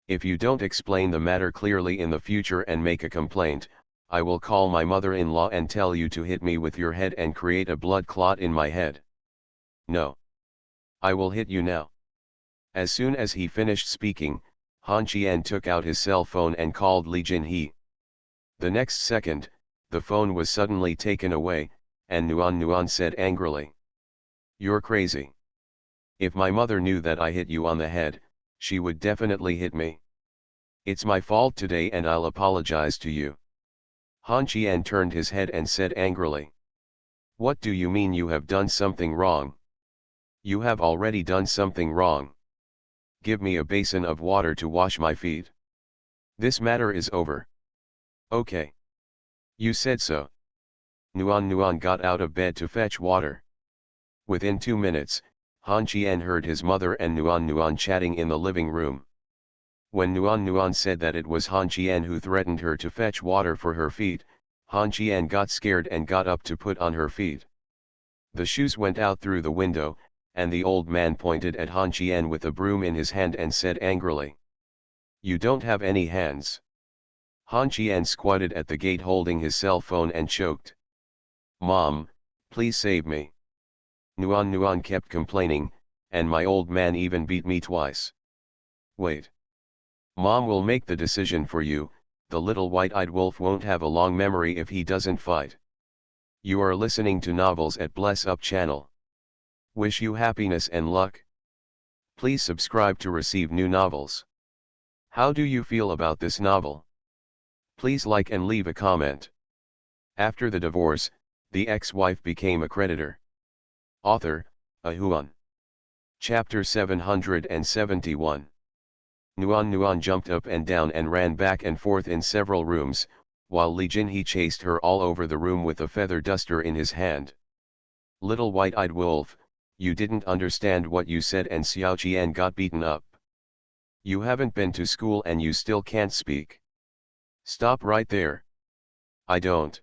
If you don't explain the matter clearly in the future and make a complaint, I will call my mother-in-law and tell you to hit me with your head and create a blood clot in my head. No. I will hit you now. As soon as he finished speaking, Han Qian took out his cell phone and called Li Jinhe. The next second, the phone was suddenly taken away, and Nuan said angrily. You're crazy. If my mother knew that I hit you on the head, she would definitely hit me. It's my fault today and I'll apologize to you. Han Qian turned his head and said angrily. What do you mean you have done something wrong? You have already done something wrong. Give me a basin of water to wash my feet. This matter is over. Okay. You said so. Nuan got out of bed to fetch water. Within 2 minutes, Han Qian heard his mother and Nuan chatting in the living room. When Nuan said that it was Han Qian who threatened her to fetch water for her feet, Han Qian got scared and got up to put on her feet. The shoes went out through the window, and the old man pointed at Han Qian with a broom in his hand and said angrily. You don't have any hands. Han Qian squatted at the gate holding his cell phone and choked. Mom, please save me. Nuan kept complaining, and my old man even beat me twice. Wait. Mom will make the decision for you, the little white-eyed wolf won't have a long memory if he doesn't fight. You are listening to Novels at Bless Up channel. Wish you happiness and luck. Please subscribe to receive new novels. How do you feel about this novel? Please like and leave a comment. After the divorce, the ex-wife became a creditor. Author, Ahuan. Chapter 771. Nuan jumped up and down and ran back and forth in several rooms, while Li Jinhe chased her all over the room with a feather duster in his hand. Little white-eyed wolf, you didn't understand what you said and Xiao Qian got beaten up. You haven't been to school and you still can't speak. Stop right there. I don't.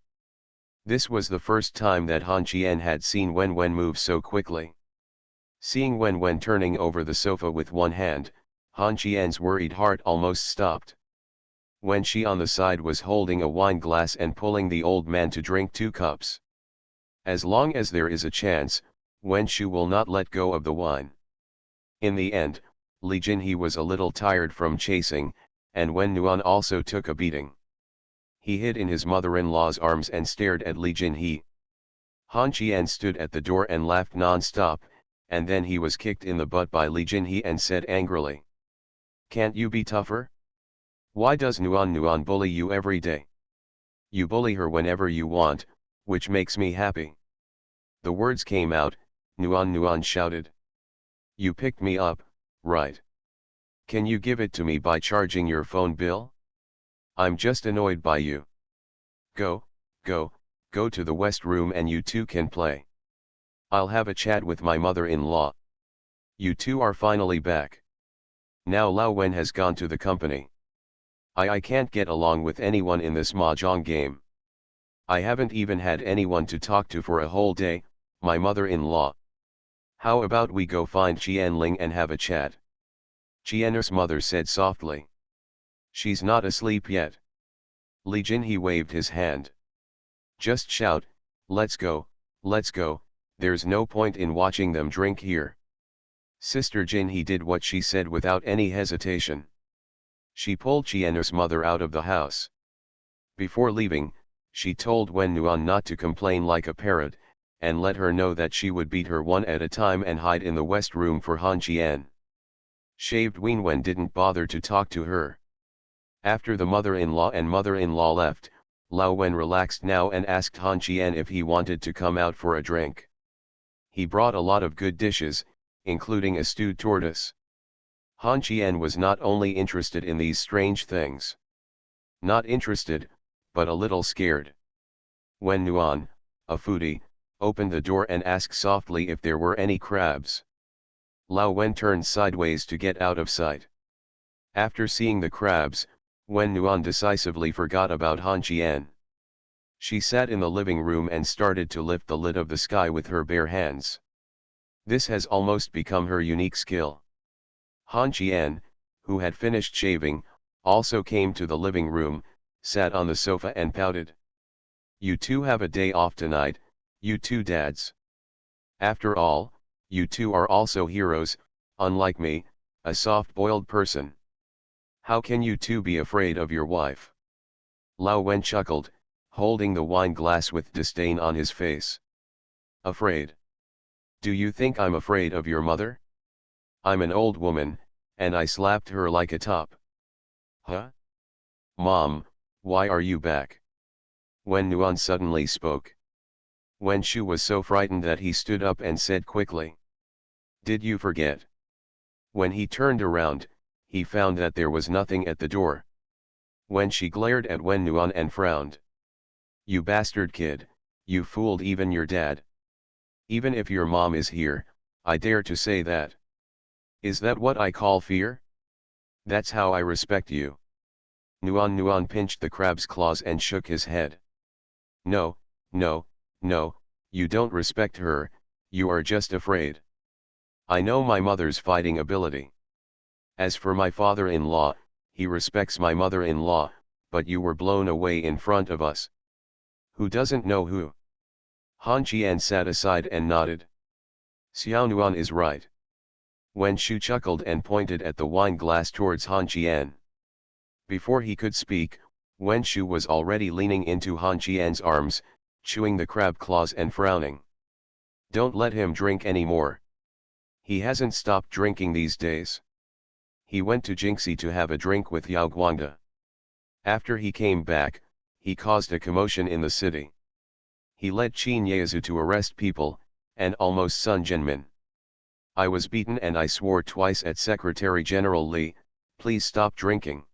This was the first time that Han Qian had seen Wen move so quickly. Seeing Wen turning over the sofa with one hand, Han Qian's worried heart almost stopped. Wen Shi on the side was holding a wine glass and pulling the old man to drink 2 cups. As long as there is a chance, Wen Shu will not let go of the wine. In the end, Li Jinhe was a little tired from chasing, and Wen Nuan also took a beating. He hid in his mother-in-law's arms and stared at Li Jinhe. Han Qian stood at the door and laughed non-stop, and then he was kicked in the butt by Li Jinhe and said angrily. Can't you be tougher? Why does Nuan bully you every day? You bully her whenever you want, which makes me happy. The words came out, Nuan shouted. You picked me up, right? Can you give it to me by charging your phone bill? I'm just annoyed by you. Go to the West Room and you two can play. I'll have a chat with my mother-in-law. You two are finally back. Now Lao Wen has gone to the company. I can't get along with anyone in this mahjong game. I haven't even had anyone to talk to for a whole day, my mother-in-law. How about we go find Qianling and have a chat? Qian's mother said softly. She's not asleep yet. Li Jinhe waved his hand. Just shout, let's go, there's no point in watching them drink here. Sister Jinhe did what she said without any hesitation. She pulled Qian's mother out of the house. Before leaving, she told Wen Nuan not to complain like a parrot, and let her know that she would beat her one at a time and hide in the West Room for Han Qian. Shaved Wen didn't bother to talk to her. After the mother-in-law and mother-in-law left, Lao Wen relaxed now and asked Han Qian if he wanted to come out for a drink. He brought a lot of good dishes, including a stewed tortoise. Han Qian was not only interested in these strange things. Not interested, but a little scared. Wen Nuan, a foodie, opened the door and asked softly if there were any crabs. Lao Wen turned sideways to get out of sight. After seeing the crabs, Wen Nuan decisively forgot about Han Qian. She sat in the living room and started to lift the lid of the sky with her bare hands. This has almost become her unique skill. Han Qian, who had finished shaving, also came to the living room, sat on the sofa and pouted. You two have a day off tonight, you two dads. After all, you two are also heroes, unlike me, a soft-boiled person. How can you two be afraid of your wife? Lao Wen chuckled, holding the wine glass with disdain on his face. Afraid? Do you think I'm afraid of your mother? I'm an old woman, and I slapped her like a top. Huh? Mom, why are you back? Wen Nuan suddenly spoke. Wen Shu was so frightened that he stood up and said quickly. Did you forget? When he turned around, he found that there was nothing at the door. Wen Shi glared at Wen Nuan and frowned. You bastard kid, you fooled even your dad. Even if your mom is here, I dare to say that. Is that what I call fear? That's how I respect you. Nuan pinched the crab's claws and shook his head. No, no, no, you don't respect her, you are just afraid. I know my mother's fighting ability. As for my father-in-law, he respects my mother-in-law, but you were blown away in front of us. Who doesn't know who? Han Qian sat aside and nodded. Xiao Nuan is right. Wen Shu chuckled and pointed at the wine glass towards Han Qian. Before he could speak, Wen Shu was already leaning into Han Qian's arms, chewing the crab claws and frowning. Don't let him drink anymore. He hasn't stopped drinking these days. He went to Jingxi to have a drink with Yao Guangda. After he came back, he caused a commotion in the city. He led Qin Yaozu to arrest people, and almost Sun Jinmin. I was beaten and I swore twice at Secretary General Li, please stop drinking.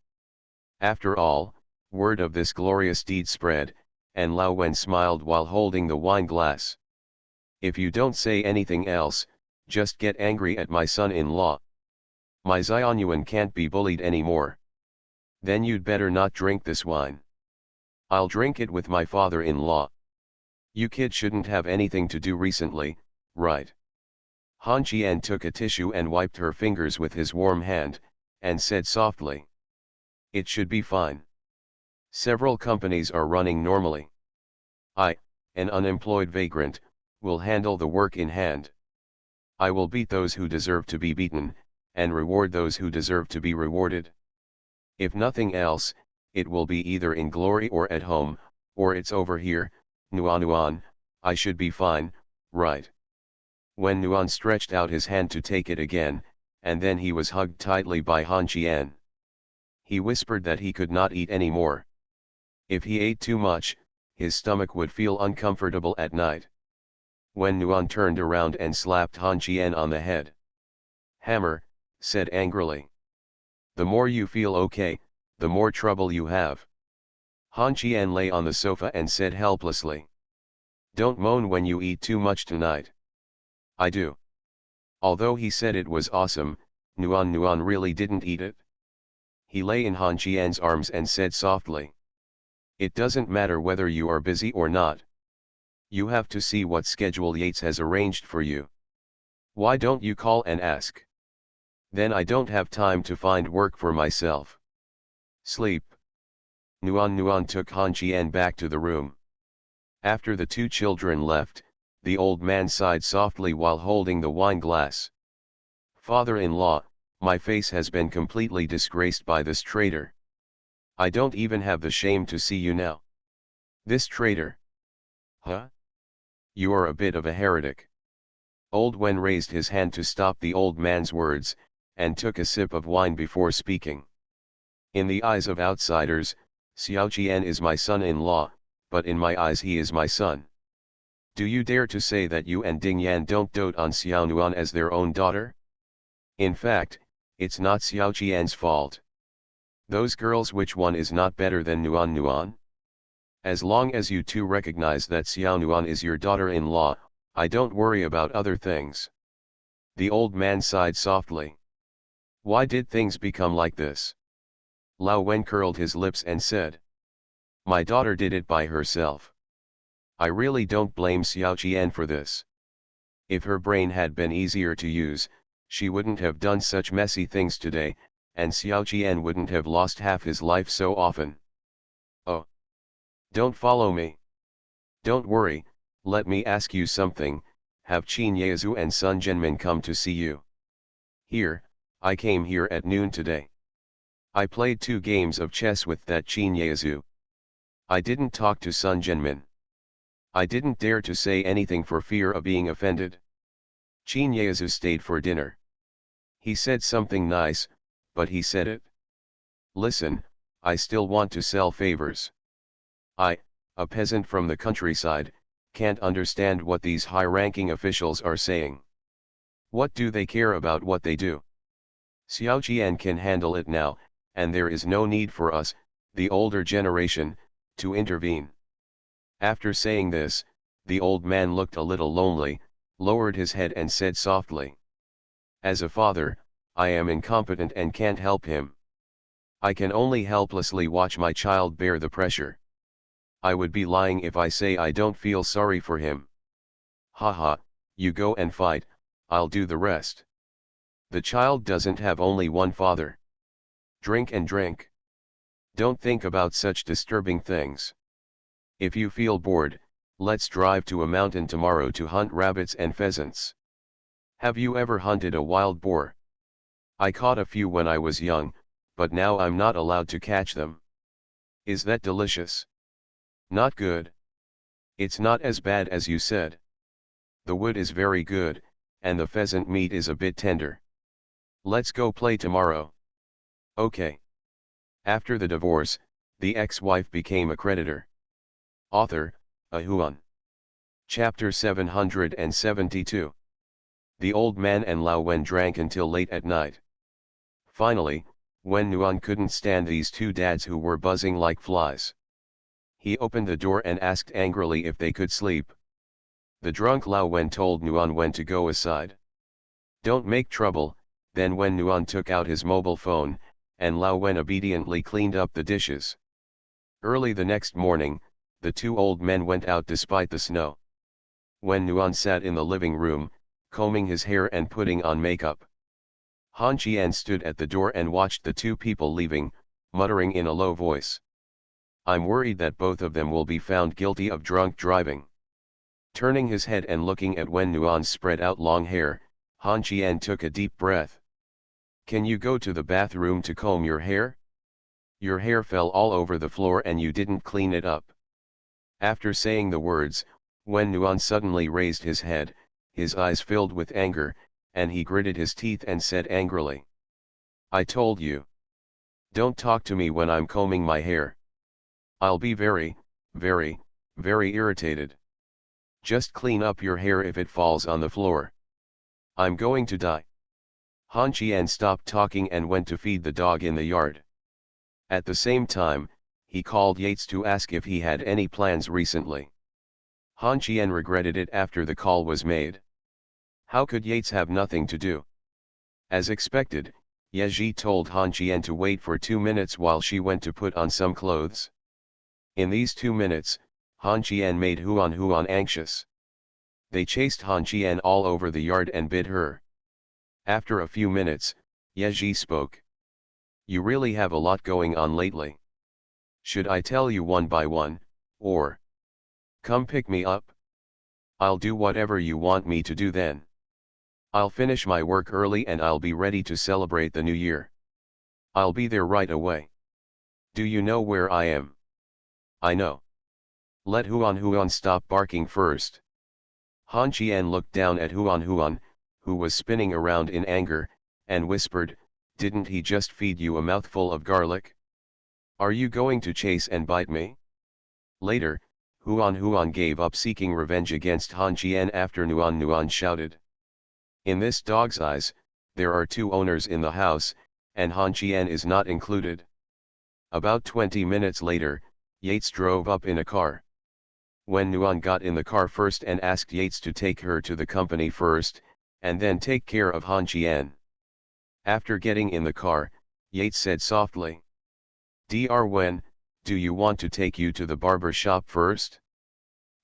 After all, word of this glorious deed spread, and Lao Wen smiled while holding the wine glass. If you don't say anything else, just get angry at my son-in-law. My Xianyuan can't be bullied anymore. Then you'd better not drink this wine. I'll drink it with my father-in-law. You kid shouldn't have anything to do recently, right? Han Qian took a tissue and wiped her fingers with his warm hand, and said softly. It should be fine. Several companies are running normally. I, an unemployed vagrant, will handle the work in hand. I will beat those who deserve to be beaten, and reward those who deserve to be rewarded. If nothing else, it will be either in glory or at home, or it's over here, Nuan, I should be fine, right? When Nuan stretched out his hand to take it again, and then he was hugged tightly by Han Qian. He whispered that he could not eat any more. If he ate too much, his stomach would feel uncomfortable at night. When Nuan turned around and slapped Han Qian on the head. Hammer, said angrily. The more you feel okay, the more trouble you have. Han Qian lay on the sofa and said helplessly. Don't moan when you eat too much tonight. I do. Although he said it was awesome, Nuan really didn't eat it. He lay in Han Qian's arms and said softly. It doesn't matter whether you are busy or not. You have to see what schedule Yates has arranged for you. Why don't you call and ask? Then I don't have time to find work for myself. Sleep. Nuan took Han Qian back to the room. After the two children left, the old man sighed softly while holding the wine glass. Father-in-law, my face has been completely disgraced by this traitor. I don't even have the shame to see you now. This traitor? Huh? You are a bit of a heretic. Old Wen raised his hand to stop the old man's words, and took a sip of wine before speaking. In the eyes of outsiders, Xiao Qian is my son-in-law, but in my eyes he is my son. Do you dare to say that you and Ding Yan don't dote on Xiao Nuan as their own daughter? In fact, it's not Xiao Qian's fault. Those girls, which one is not better than Nuan? As long as you two recognize that Xiao Nuan is your daughter-in-law, I don't worry about other things. The old man sighed softly. Why did things become like this? Lao Wen curled his lips and said. My daughter did it by herself. I really don't blame Xiao Qian for this. If her brain had been easier to use, she wouldn't have done such messy things today, and Xiao Qian wouldn't have lost half his life so often. Don't follow me. Don't worry, let me ask you something, have Chin Yezu and Sun Jinmin come to see you? Here, I came here at noon today. I played 2 games of chess with that Chin Yezu. I didn't talk to Sun Jinmin. I didn't dare to say anything for fear of being offended. Chin Yezu stayed for dinner. He said something nice, but he said it. Listen, I still want to sell favors. I, a peasant from the countryside, can't understand what these high-ranking officials are saying. What do they care about what they do? Xiao Jian can handle it now, and there is no need for us, the older generation, to intervene. After saying this, the old man looked a little lonely, lowered his head and said softly. As a father, I am incompetent and can't help him. I can only helplessly watch my child bear the pressure. I would be lying if I say I don't feel sorry for him. Haha, you go and fight, I'll do the rest. The child doesn't have only one father. Drink and drink. Don't think about such disturbing things. If you feel bored, let's drive to a mountain tomorrow to hunt rabbits and pheasants. Have you ever hunted a wild boar? I caught a few when I was young, but now I'm not allowed to catch them. Is that delicious? Not good. It's not as bad as you said. The wood is very good, and the pheasant meat is a bit tender. Let's go play tomorrow. Okay. After the divorce, the ex-wife became a creditor. Author, Ahuan. Chapter 772. The old man and Lao Wen drank until late at night. Finally, when Nuan couldn't stand these 2 dads who were buzzing like flies, he opened the door and asked angrily if they could sleep. The drunk Lao Wen told Nuan when to go aside. Don't make trouble. Then when Nuan took out his mobile phone, and Lao Wen obediently cleaned up the dishes. Early the next morning, the 2 old men went out despite the snow. When Nuan sat in the living room, combing his hair and putting on makeup, Han Qian stood at the door and watched the 2 people leaving, muttering in a low voice. I'm worried that both of them will be found guilty of drunk driving. Turning his head and looking at Wen Nuan's spread out long hair, Han Qian took a deep breath. Can you go to the bathroom to comb your hair? Your hair fell all over the floor and you didn't clean it up. After saying the words, Wen Nuan suddenly raised his head, his eyes filled with anger, and he gritted his teeth and said angrily. I told you. Don't talk to me when I'm combing my hair. I'll be very, very, very irritated. Just clean up your hair if it falls on the floor. I'm going to die. Han Qian stopped talking and went to feed the dog in the yard. At the same time, he called Yates to ask if he had any plans recently. Han Qian regretted it after the call was made. How could Yates have nothing to do? As expected, Yeji told Han Qian to wait for 2 minutes while she went to put on some clothes. In these 2 minutes, Han Qian made Huan anxious. They chased Han Qian all over the yard and bit her. After a few minutes, Yeji spoke. You really have a lot going on lately. Should I tell you one by one, or come pick me up? I'll do whatever you want me to do then. I'll finish my work early and I'll be ready to celebrate the new year. I'll be there right away. Do you know where I am? I know. Let Huan stop barking first. Han Qian looked down at Huan, who was spinning around in anger, and whispered, didn't he just feed you a mouthful of garlic? Are you going to chase and bite me? Later, Huan gave up seeking revenge against Han Qian after Nuan shouted. In this dog's eyes, there are 2 owners in the house, and Han Qian is not included. About 20 minutes later, Yates drove up in a car. When Nuan got in the car first and asked Yates to take her to the company first, and then take care of Han Qian. After getting in the car, Yates said softly. Dr. Wen, do you want to take you to the barber shop first?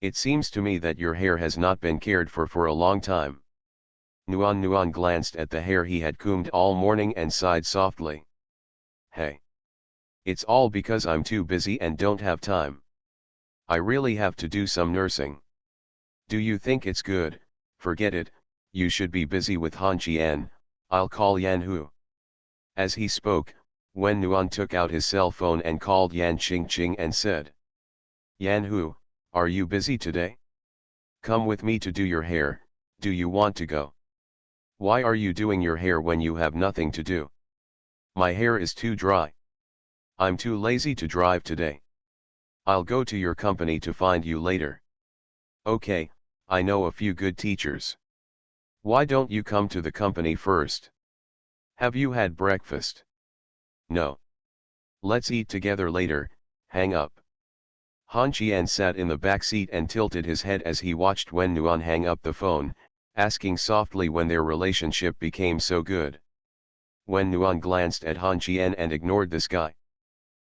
It seems to me that your hair has not been cared for a long time. Nuan glanced at the hair he had combed all morning and sighed softly. Hey. It's all because I'm too busy and don't have time. I really have to do some nursing. Do you think it's good? Forget it, you should be busy with Han Qian, I'll call Yan Hu. As he spoke, Wen Nuan took out his cell phone and called Yan Qingqing and said, Yan Hu, are you busy today? Come with me to do your hair, do you want to go? Why are you doing your hair when you have nothing to do? My hair is too dry. I'm too lazy to drive today. I'll go to your company to find you later. Okay, I know a few good teachers. Why don't you come to the company first? Have you had breakfast? No. Let's eat together later, hang up. Han Qian sat in the back seat and tilted his head as he watched Wen Nuan hang up the phone, asking softly when their relationship became so good. Wen Nuan glanced at Han Qian and ignored this guy.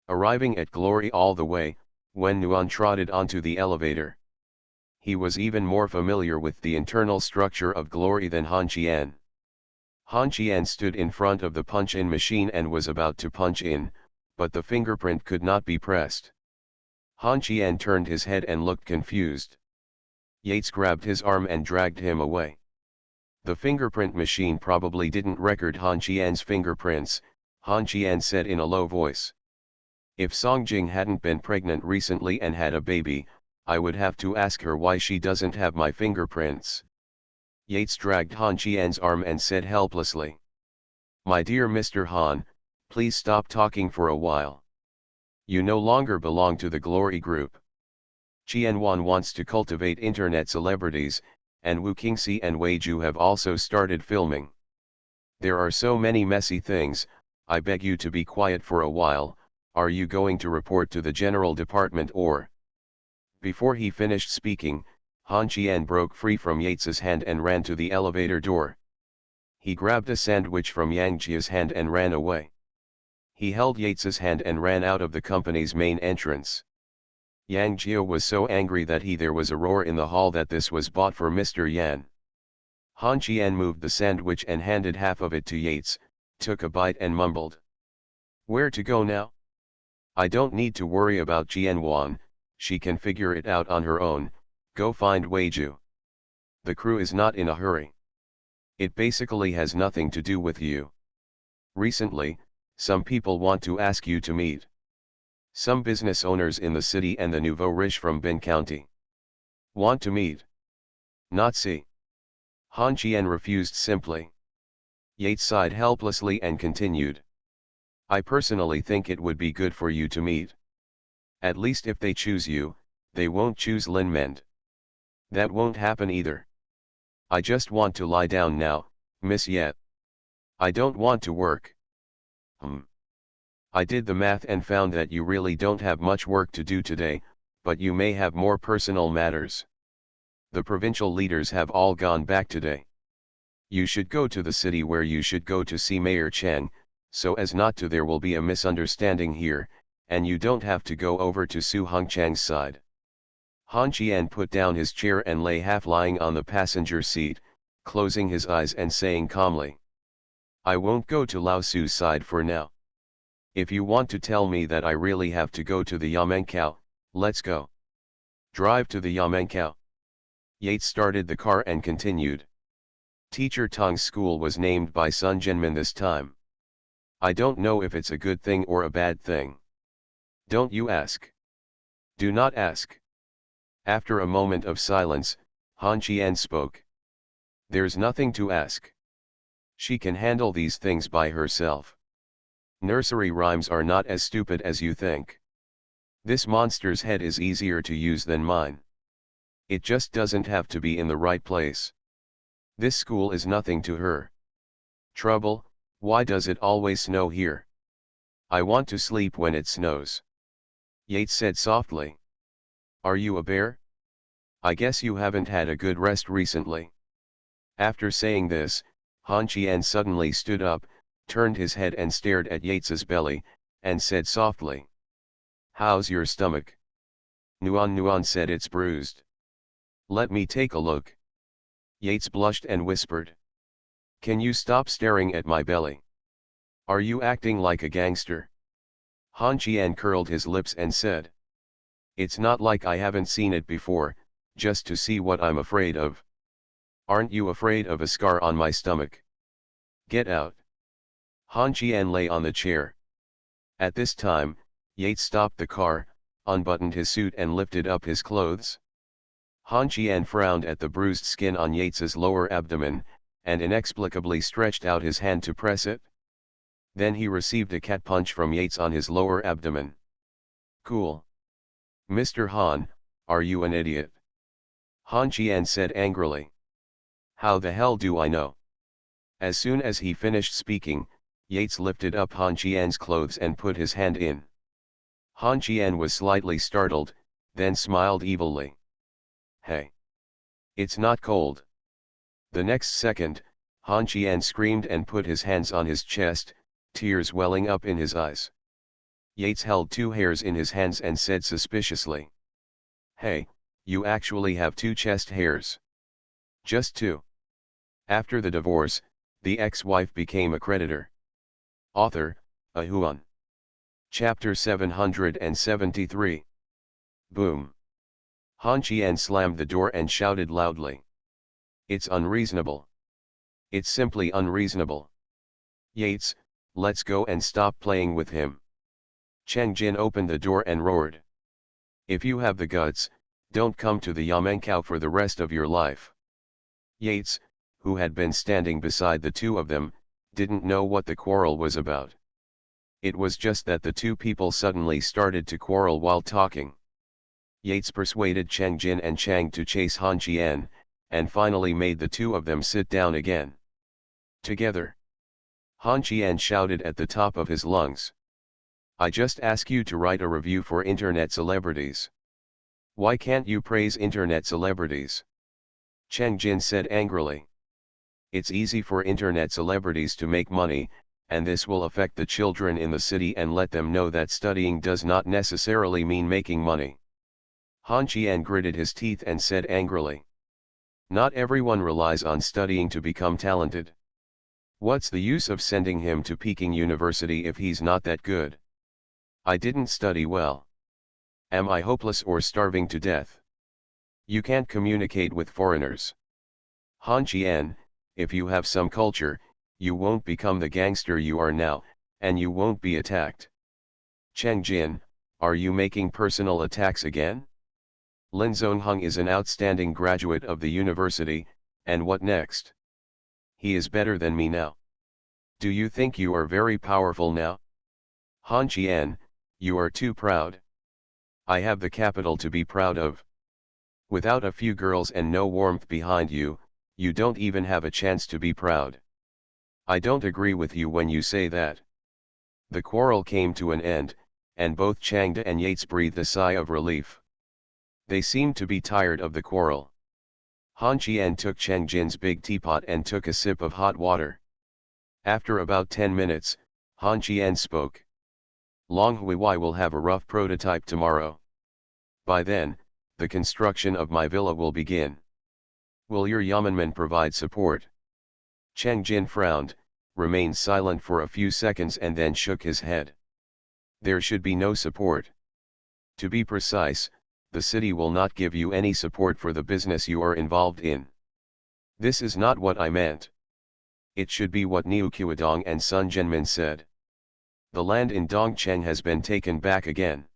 Arriving at Glory all the way, Wen Nuan trotted onto the elevator. He was even more familiar with the internal structure of Glory than Han Qian. Han Qian stood in front of the punch-in machine and was about to punch in, but the fingerprint could not be pressed. Han Qian turned his head and looked confused. Yates grabbed his arm and dragged him away. The fingerprint machine probably didn't record Han Qian's fingerprints, Han Qian said in a low voice. If Songjing hadn't been pregnant recently and had a baby, I would have to ask her why she doesn't have my fingerprints. Yates dragged Han Qian's arm and said helplessly. My dear Mr. Han, please stop talking for a while. You no longer belong to the Glory Group. Qianwan wants to cultivate internet celebrities, and Wu Qingxi and Wei Ju have also started filming. There are so many messy things, I beg you to be quiet for a while. Are you going to report to the general department or? Before he finished speaking, Han Qian broke free from Yates's hand and ran to the elevator door. He grabbed a sandwich from Yang Jia's hand and ran away. He held Yates's hand and ran out of the company's main entrance. Yang Jia was so angry that there was a roar in the hall that this was bought for Mr. Yan. Han Qian moved the sandwich and handed half of it to Yates, took a bite and mumbled. Where to go now? I don't need to worry about Qianwan, she can figure it out on her own, go find Weiju. The crew is not in a hurry. It basically has nothing to do with you. Recently, some people want to ask you to meet. Some business owners in the city and the nouveau riche from Bin County. Want to meet. Not see. Han Qian refused simply. Yates sighed helplessly and continued. I personally think it would be good for you to meet. At least if they choose you, they won't choose Lin Mend. That won't happen either. I just want to lie down now, Miss Yet. I don't want to work. I did the math and found that you really don't have much work to do today, but you may have more personal matters. The provincial leaders have all gone back today. You should go to the city where you should go to see Mayor Cheng, so as not to there will be a misunderstanding here, and you don't have to go over to Su Hongchang's side. Han Qian put down his chair and lay half lying on the passenger seat, closing his eyes and saying calmly. I won't go to Lao Su's side for now. If you want to tell me that I really have to go to the Yamenkao, let's go. Drive to the Yamenkao. Yates started the car and continued. Teacher Tong's school was named by Sun Jinmin this time. I don't know if it's a good thing or a bad thing. Don't you ask. Do not ask. After a moment of silence, Han Qian spoke. There's nothing to ask. She can handle these things by herself. Nursery rhymes are not as stupid as you think. This monster's head is easier to use than mine. It just doesn't have to be in the right place. This school is nothing to her. Trouble, why does it always snow here? I want to sleep when it snows. Yates said softly. Are you a bear? I guess you haven't had a good rest recently. After saying this, Han Qian suddenly stood up, turned his head and stared at Yates's belly, and said softly. How's your stomach? Nuan said it's bruised. Let me take a look. Yates blushed and whispered. Can you stop staring at my belly? Are you acting like a gangster? Han Qian curled his lips and said. It's not like I haven't seen it before, just to see what I'm afraid of. Aren't you afraid of a scar on my stomach? Get out. Han Qian lay on the chair. At this time, Yates stopped the car, unbuttoned his suit and lifted up his clothes. Han Qian frowned at the bruised skin on Yates's lower abdomen, and inexplicably stretched out his hand to press it. Then he received a cat punch from Yates on his lower abdomen. Cool. Mr. Han, are you an idiot? Han Qian said angrily. How the hell do I know? As soon as he finished speaking, Yates lifted up Han Qian's clothes and put his hand in. Han Qian was slightly startled, then smiled evilly. Hey! It's not cold. The next second, Han Qian screamed and put his hands on his chest, tears welling up in his eyes. Yates held two hairs in his hands and said suspiciously. Hey, you actually have two chest hairs. Just two. After the divorce, the ex-wife became a creditor. Author, Ahuan. Chapter 773. Boom. Han Qian slammed the door and shouted loudly. It's unreasonable. It's simply unreasonable. Yates, let's go and stop playing with him. Cheng Jin opened the door and roared. If you have the guts, don't come to the Yamenkao for the rest of your life. Yates, who had been standing beside the two of them, didn't know what the quarrel was about. It was just that the two people suddenly started to quarrel while talking. Yates persuaded Cheng Jin and Chang to chase Han Qian, and finally made the two of them sit down again. Together. Han Qian shouted at the top of his lungs. I just ask you to write a review for internet celebrities. Why can't you praise internet celebrities? Cheng Jin said angrily. It's easy for internet celebrities to make money, and this will affect the children in the city and let them know that studying does not necessarily mean making money. Han Qian gritted his teeth and said angrily. Not everyone relies on studying to become talented. What's the use of sending him to Peking University if he's not that good? I didn't study well. Am I hopeless or starving to death? You can't communicate with foreigners. Han Qian, if you have some culture, you won't become the gangster you are now, and you won't be attacked. Cheng Jin, are you making personal attacks again? Lin Zongheng is an outstanding graduate of the university, and what next? He is better than me now. Do you think you are very powerful now? Han Qian, you are too proud. I have the capital to be proud of. Without a few girls and no warmth behind you, you don't even have a chance to be proud. I don't agree with you when you say that. The quarrel came to an end, and both Changde and Yates breathed a sigh of relief. They seemed to be tired of the quarrel. Han Qian took Cheng Jin's big teapot and took a sip of hot water. After about 10 minutes, Han Qian spoke. Long Huiwai will have a rough prototype tomorrow. By then, the construction of my villa will begin. Will your Yeomanmen provide support? Cheng Jin frowned, remained silent for a few seconds and then shook his head. There should be no support. To be precise, the city will not give you any support for the business you are involved in. This is not what I meant. It should be what Niu Qiudong and Sun Zhenmin said. The land in Dongcheng has been taken back again.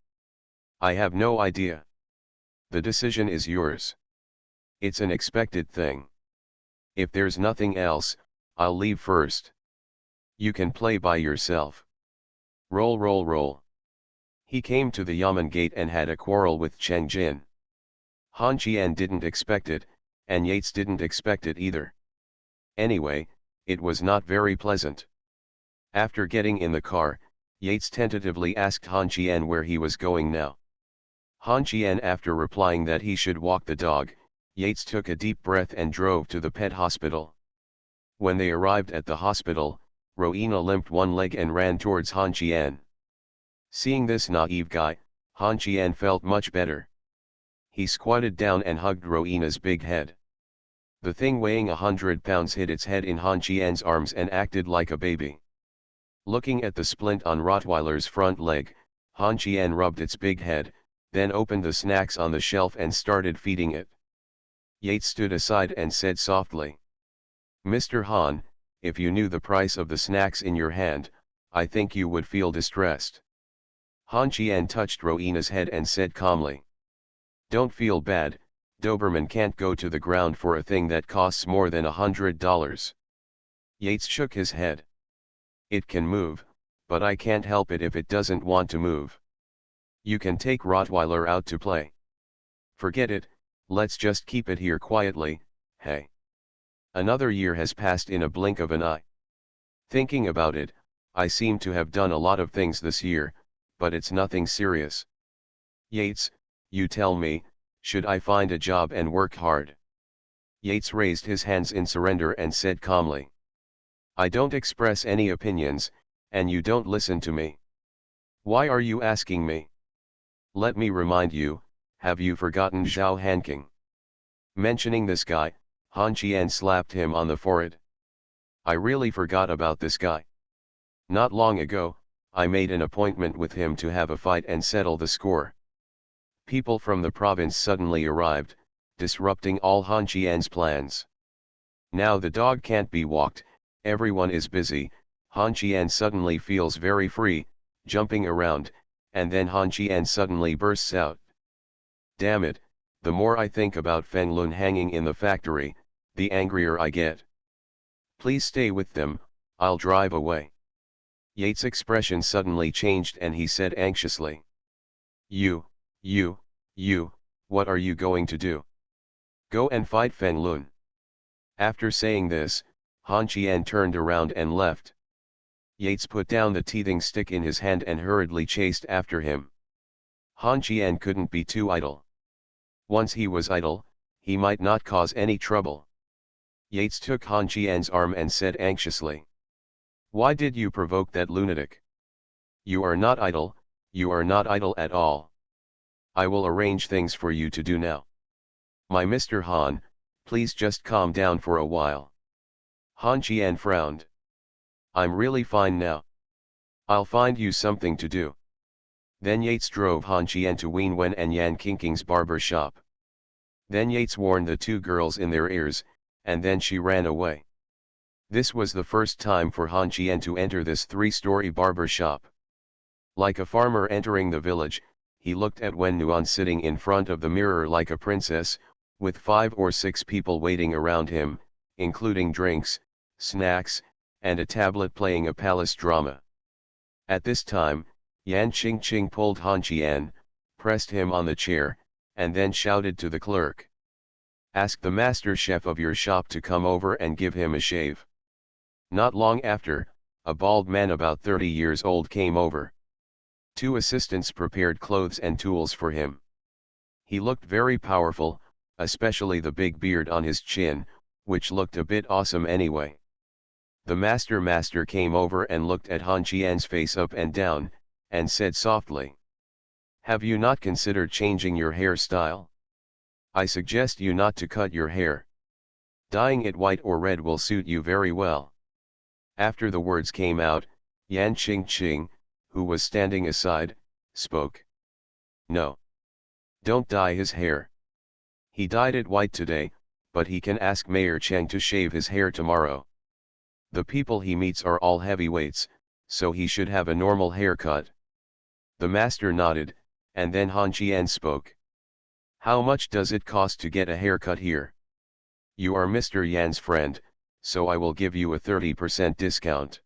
I have no idea. The decision is yours. It's an expected thing. If there's nothing else, I'll leave first. You can play by yourself. Roll roll roll. He came to the Yamen gate and had a quarrel with Cheng Jin. Han Qian didn't expect it, and Yates didn't expect it either. Anyway, it was not very pleasant. After getting in the car, Yates tentatively asked Han Qian where he was going now. Han Qian, after replying that he should walk the dog, Yates took a deep breath and drove to the pet hospital. When they arrived at the hospital, Rowena limped one leg and ran towards Han Qian. Seeing this naive guy, Han Qian felt much better. He squatted down and hugged Rowena's big head. The thing weighing 100 pounds hid its head in Han Qian's arms and acted like a baby. Looking at the splint on Rottweiler's front leg, Han Qian rubbed its big head, then opened the snacks on the shelf and started feeding it. Yates stood aside and said softly, "Mr. Han, if you knew the price of the snacks in your hand, I think you would feel distressed." Han Qian touched Rowena's head and said calmly, "Don't feel bad, Doberman can't go to the ground for a thing that costs more than $100. Yates shook his head. "It can move, but I can't help it if it doesn't want to move. You can take Rottweiler out to play. Forget it, let's just keep it here quietly, hey." Another year has passed in a blink of an eye. Thinking about it, I seem to have done a lot of things this year, but it's nothing serious. Yates, you tell me, should I find a job and work hard? Yates raised his hands in surrender and said calmly, "I don't express any opinions, and you don't listen to me. Why are you asking me? Let me remind you, have you forgotten Zhao Hanking?" Mentioning this guy, Han Qian slapped him on the forehead. "I really forgot about this guy. Not long ago, I made an appointment with him to have a fight and settle the score." People from the province suddenly arrived, disrupting all Han Qian's plans. Now the dog can't be walked, everyone is busy. Han Qian suddenly feels very free, jumping around, and then Han Qian suddenly bursts out, "Damn it, the more I think about Feng Lun hanging in the factory, the angrier I get. Please stay with them, I'll drive away." Yates' expression suddenly changed and he said anxiously, You, what are you going to do? Go and fight Feng Lun." After saying this, Han Qian turned around and left. Yates put down the teething stick in his hand and hurriedly chased after him. Han Qian couldn't be too idle. Once he was idle, he might not cause any trouble. Yates took Han Qian's arm and said anxiously, "Why did you provoke that lunatic? You are not idle, you are not idle at all. I will arrange things for you to do now. My Mr. Han, please just calm down for a while." Han Qian frowned. "I'm really fine now. I'll find you something to do." Then Yates drove Han Qian to Wen Wen and Yan Qingqing's barber shop. Then Yates warned the two girls in their ears, and then she ran away. This was the first time for Han Qian to enter this three-story barber shop. Like a farmer entering the village, he looked at Wen Nuan sitting in front of the mirror like a princess, with 5 or 6 people waiting around him, including drinks, snacks, and a tablet playing a palace drama. At this time, Yan Qingqing pulled Han Qian, pressed him on the chair, and then shouted to the clerk, "Ask the master chef of your shop to come over and give him a shave." Not long after, a bald man about 30 years old came over. 2 assistants prepared clothes and tools for him. He looked very powerful, especially the big beard on his chin, which looked a bit awesome anyway. The master came over and looked at Han Qian's face up and down, and said softly, "Have you not considered changing your hairstyle? I suggest you not to cut your hair. Dyeing it white or red will suit you very well." After the words came out, Yan Qingqing, who was standing aside, spoke. "No. Don't dye his hair. He dyed it white today, but he can ask Mayor Cheng to shave his hair tomorrow. The people he meets are all heavyweights, so he should have a normal haircut." The master nodded, and then Han Qian spoke. "How much does it cost to get a haircut here? You are Mr. Yan's friend, so I will give you a 30% discount.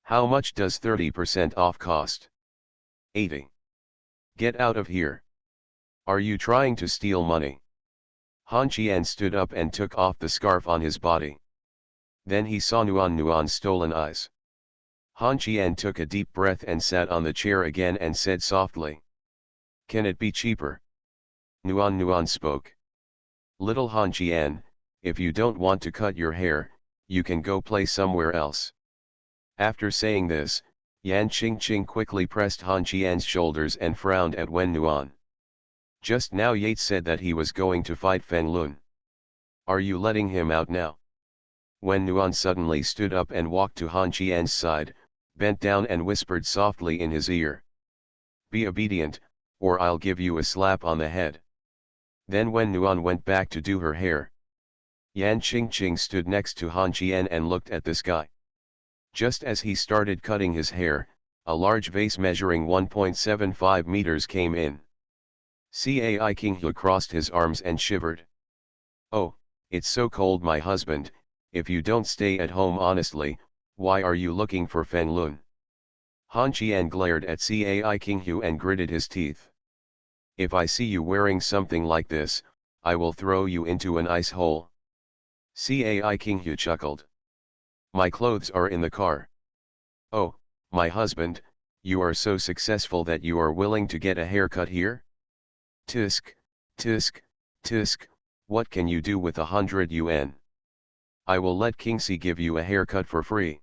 How much does 30% off cost?" 80. "Get out of here. Are you trying to steal money?" Han Qian stood up and took off the scarf on his body. Then he saw Nuan's stolen eyes. Han Qian took a deep breath and sat on the chair again and said softly, "Can it be cheaper?" Nuan spoke. "Little Han Qian, if you don't want to cut your hair, you can go play somewhere else." After saying this, Yan Qingqing quickly pressed Han Qian's shoulders and frowned at Wen Nuan. Just now Yates said that he was going to fight Feng Lun. Are you letting him out now? Wen Nuan suddenly stood up and walked to Han Qian's side, bent down and whispered softly in his ear. "Be obedient, or I'll give you a slap on the head. Then when Nuan went back to do her hair, Yan Qingqing stood next to Han Qian and looked at the sky. Just as he started cutting his hair, a large vase measuring 1.75 meters came in. Cai Qinghu crossed his arms and shivered. "Oh, it's so cold, my husband. If you don't stay at home honestly, why are you looking for Feng Lun?" Han Qian glared at Cai Qinghu and gritted his teeth. "If I see you wearing something like this, I will throw you into an ice hole." Cai Qinghu chuckled. "My clothes are in the car." "Oh, my husband, you are so successful that you are willing to get a haircut here? Tisk, tisk, tisk, what can you do with 100 yuan? I will let Kingxi give you a haircut for free."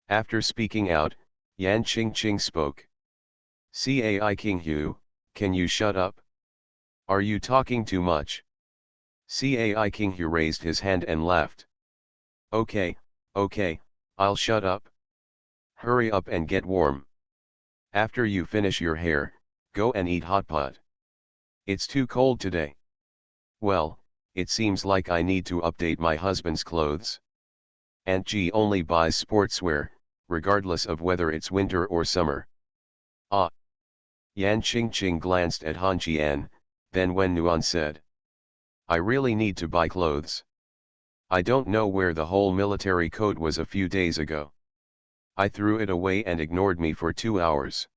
After speaking out, Yan Qingqing spoke. "Cai Qinghu, can you shut up? Are you talking too much?" Cai Qinghu raised his hand and laughed. Okay, I'll shut up. Hurry up and get warm. After you finish your hair, go and eat hot pot. It's too cold today. Well, it seems like I need to update my husband's clothes. Aunt G only buys sportswear, regardless of whether it's winter or summer. Ah. Yan Qingqing glanced at Han Qian, then when Nuan said, "I really need to buy clothes. I don't know where the whole military coat was a few days ago. I threw it away and ignored me for 2 hours."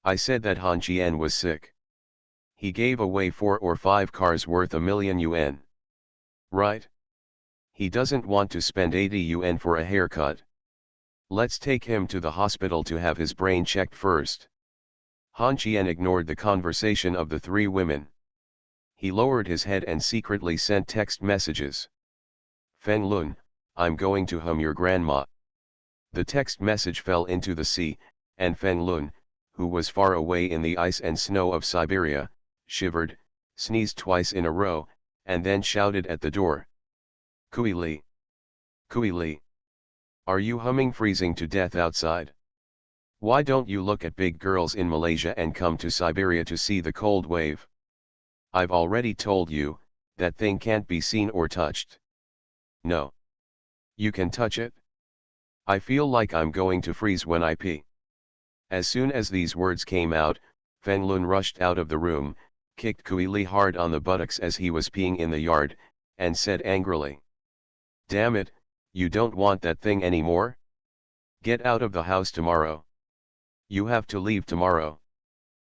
I said that Han Qian was sick. He gave away 4 or 5 cars worth 1,000,000 yuan. Right? He doesn't want to spend 80 yuan for a haircut. Let's take him to the hospital to have his brain checked first. Han Qian ignored the conversation of the 3 women. He lowered his head and secretly sent text messages. "Feng Lun, I'm going to hum your grandma." The text message fell into the sea, and Feng Lun, who was far away in the ice and snow of Siberia, shivered, sneezed twice in a row, and then shouted at the door. "Kui Li! Kui Li! Are you humming freezing to death outside? Why don't you look at big girls in Malaysia and come to Siberia to see the cold wave? I've already told you, that thing can't be seen or touched." "No. You can touch it? I feel like I'm going to freeze when I pee." As soon as these words came out, Feng Lun rushed out of the room, kicked Kui Li hard on the buttocks as he was peeing in the yard, and said angrily, "Damn it, you don't want that thing anymore? Get out of the house tomorrow. You have to leave tomorrow.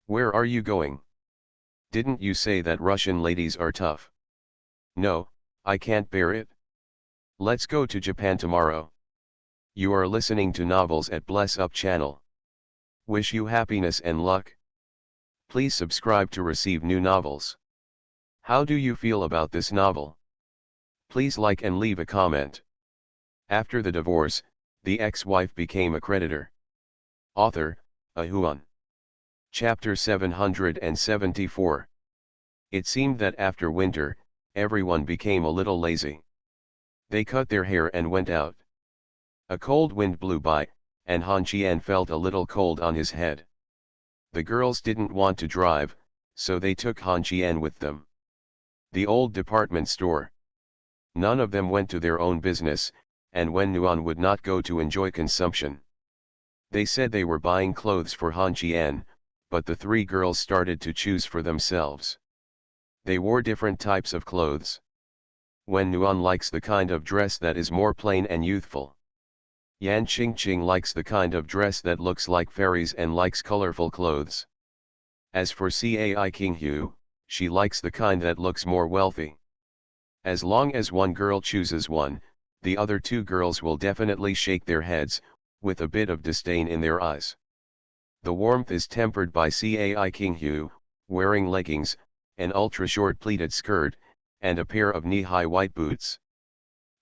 Where are you going? Didn't you say that Russian ladies are tough?" "No, I can't bear it. Let's go to Japan tomorrow." You are listening to Novels at Bless Up channel. Wish you happiness and luck. Please subscribe to receive new novels. How do you feel about this novel? Please like and leave a comment. After the divorce, the ex-wife became a creditor. Author, Ahuan. Chapter 774. It seemed that after winter, everyone became a little lazy. They cut their hair and went out. A cold wind blew by, and Han Qian felt a little cold on his head. The girls didn't want to drive, so they took Han Qian with them. The old department store. None of them went to their own business, and when Nuan would not go to enjoy consumption. They said they were buying clothes for Han Qian, but the 3 girls started to choose for themselves. They wore different types of clothes. When Nuan likes the kind of dress that is more plain and youthful. Yan Qingqing likes the kind of dress that looks like fairies and likes colorful clothes. As for Cai Qinghu, she likes the kind that looks more wealthy. As long as one girl chooses one, the other 2 girls will definitely shake their heads, with a bit of disdain in their eyes. The warmth is tempered by Cai Qinghu, wearing leggings, an ultra-short pleated skirt, and a pair of knee-high white boots.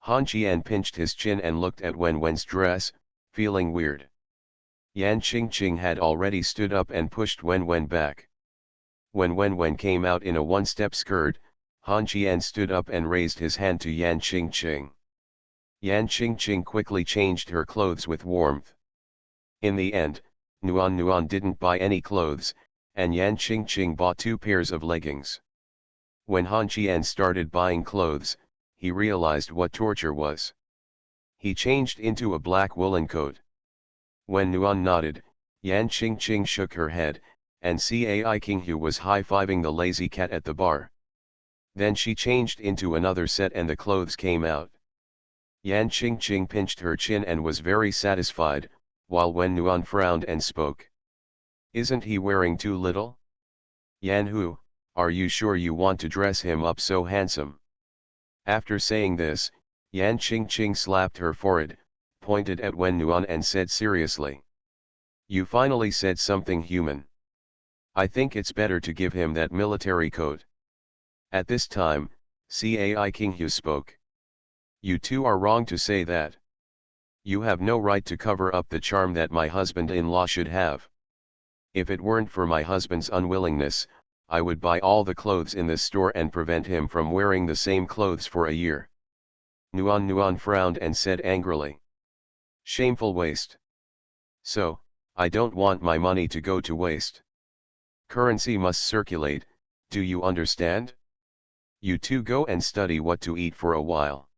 Han Qian pinched his chin and looked at Wenwen's dress, feeling weird. Yan Qingqing had already stood up and pushed Wenwen back. When Wenwen came out in a one-step skirt, Han Qian stood up and raised his hand to Yan Qingqing. Yan Qingqing quickly changed her clothes with warmth. In the end, Nuan didn't buy any clothes, and Yan Qingqing bought 2 pairs of leggings. When Han Qian started buying clothes, he realized what torture was. He changed into a black woolen coat. When Nuan nodded, Yan Qingqing shook her head, and Cai Qinghu was high-fiving the lazy cat at the bar. Then she changed into another set and the clothes came out. Yan Qingqing pinched her chin and was very satisfied, while Wen Nuan frowned and spoke. Isn't he wearing too little? Yan Hu, are you sure you want to dress him up so handsome? After saying this, Yan Qingqing slapped her forehead, pointed at Wen Nuan and said seriously. You finally said something human. I think it's better to give him that military coat. At this time, Cai Qinghu spoke. You two are wrong to say that. You have no right to cover up the charm that my husband-in-law should have. If it weren't for my husband's unwillingness, I would buy all the clothes in this store and prevent him from wearing the same clothes for a year. Nuan frowned and said angrily. Shameful waste. So, I don't want my money to go to waste. Currency must circulate, do you understand? You two go and study what to eat for a while.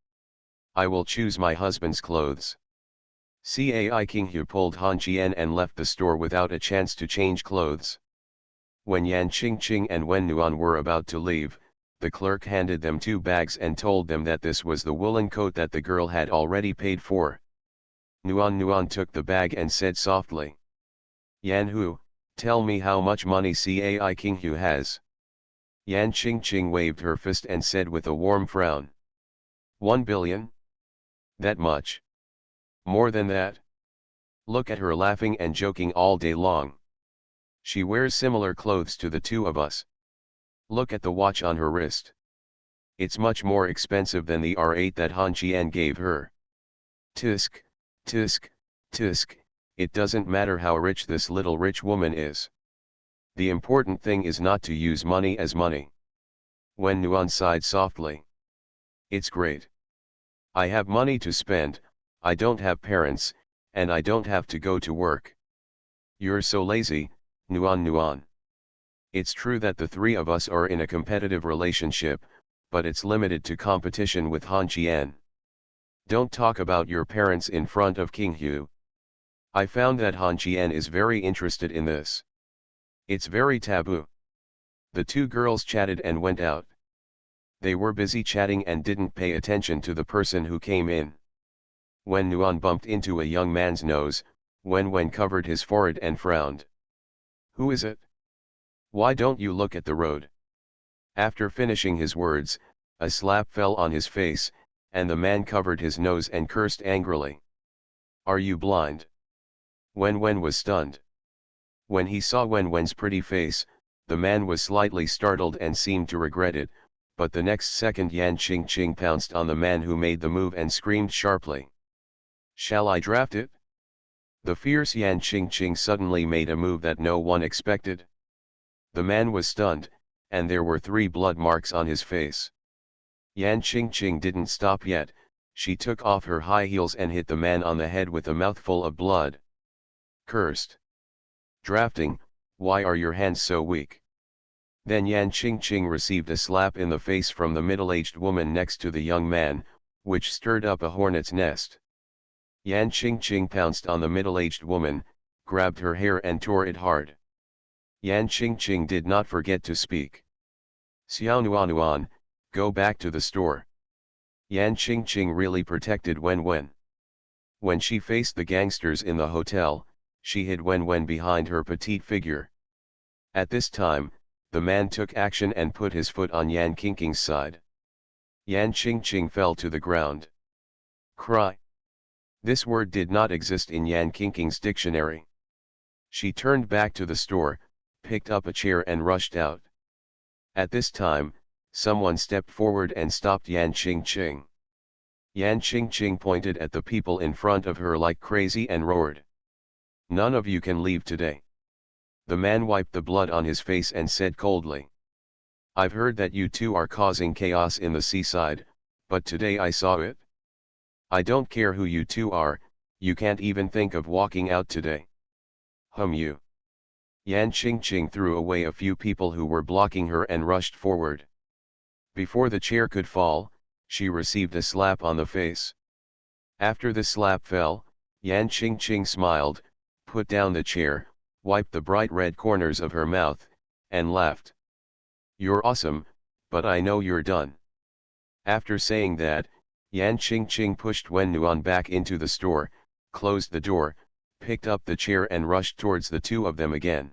I will choose my husband's clothes. Cai Qinghu pulled Han Qian and left the store without a chance to change clothes. When Yan Qingqing and Wen Nuan were about to leave, the clerk handed them 2 bags and told them that this was the woolen coat that the girl had already paid for. Nuan took the bag and said softly. Yan Hu, tell me how much money Cai Qinghu has. Yan Qingqing waved her fist and said with a warm frown. 1 billion? That much? More than that? Look at her laughing and joking all day long. She wears similar clothes to the 2 of us. Look at the watch on her wrist. It's much more expensive than the R8 that Han Qian gave her. Tisk, tisk, tisk, it doesn't matter how rich this little rich woman is. The important thing is not to use money as money. Wen Nuan sighed softly. It's great. I have money to spend, I don't have parents, and I don't have to go to work. You're so lazy, Nuan. It's true that the 3 of us are in a competitive relationship, but it's limited to competition with Han Qian. Don't talk about your parents in front of Qinghu. I found that Han Qian is very interested in this. It's very taboo. The 2 girls chatted and went out. They were busy chatting and didn't pay attention to the person who came in. When Nuan bumped into a young man's nose, Wen covered his forehead and frowned. Who is it? Why don't you look at the road? After finishing his words, a slap fell on his face, and the man covered his nose and cursed angrily. Are you blind? Wen was stunned. When he saw Wen's pretty face, the man was slightly startled and seemed to regret it, but the next second Yan Qingqing pounced on the man who made the move and screamed sharply. Shall I draft it? The fierce Yan Qingqing suddenly made a move that no one expected. The man was stunned, and there were 3 blood marks on his face. Yan Qingqing didn't stop yet, she took off her high heels and hit the man on the head with a mouthful of blood. Cursed. Drafting, why are your hands so weak? Then Yan Qingqing received a slap in the face from the middle-aged woman next to the young man, which stirred up a hornet's nest. Yan Qingqing pounced on the middle-aged woman, grabbed her hair and tore it hard. Yan Qingqing did not forget to speak. Xiao Nuan, go back to the store. Yan Qingqing really protected Wen. When she faced the gangsters in the hotel, she hid Wen behind her petite figure. At this time, the man took action and put his foot on Yan Qingqing's side. Yan Qingqing fell to the ground. Cry. This word did not exist in Yan Qingqing's dictionary. She turned back to the store, picked up a chair and rushed out. At this time, someone stepped forward and stopped Yan Qingqing. Yan Qingqing pointed at the people in front of her like crazy and roared. None of you can leave today. The man wiped the blood on his face and said coldly. I've heard that you two are causing chaos in the seaside, but today I saw it. I don't care who you two are, you can't even think of walking out today. You. Yan Qingqing threw away a few people who were blocking her and rushed forward. Before the chair could fall, she received a slap on the face. After the slap fell, Yan Qingqing smiled, put down the chair, wiped the bright red corners of her mouth, and laughed. "You're awesome, but I know you're done." After saying that, Yan Qingqing pushed Wen Nuan back into the store, closed the door, picked up the chair and rushed towards the two of them again.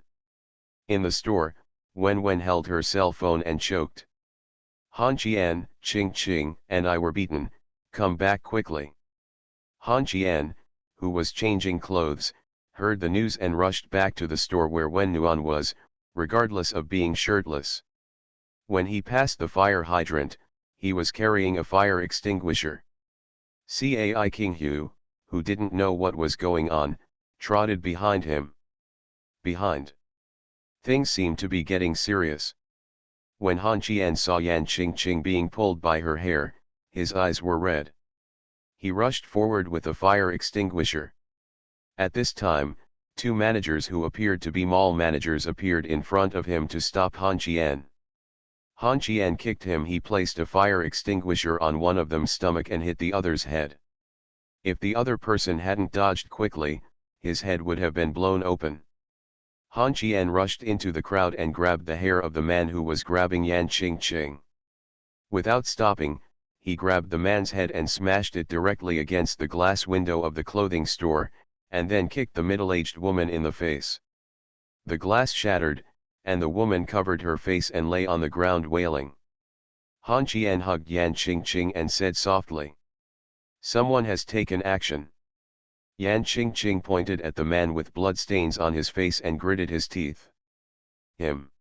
In the store, Wen held her cell phone and choked. "Han Qian, Qingqing, and I were beaten, come back quickly." Han Qian, who was changing clothes, heard the news and rushed back to the store where Wen Nuan was, regardless of being shirtless. When he passed the fire hydrant, he was carrying a fire extinguisher. Cai Qinghu, who didn't know what was going on, trotted behind him. Behind. Things seemed to be getting serious. When Han Qian saw Yan Qingqing being pulled by her hair, his eyes were red. He rushed forward with a fire extinguisher. At this time, two managers who appeared to be mall managers appeared in front of him to stop Han Qian. Han Qian kicked him. He placed a fire extinguisher on one of them's stomach and hit the other's head. If the other person hadn't dodged quickly, his head would have been blown open. Han Qian rushed into the crowd and grabbed the hair of the man who was grabbing Yan Qingqing. Without stopping, he grabbed the man's head and smashed it directly against the glass window of the clothing store, and then kicked the middle-aged woman in the face. The glass shattered, and the woman covered her face and lay on the ground wailing. Han Qian hugged Yan Qingqing and said softly, "Someone has taken action." Yan Qingqing pointed at the man with bloodstains on his face and gritted his teeth. "Him."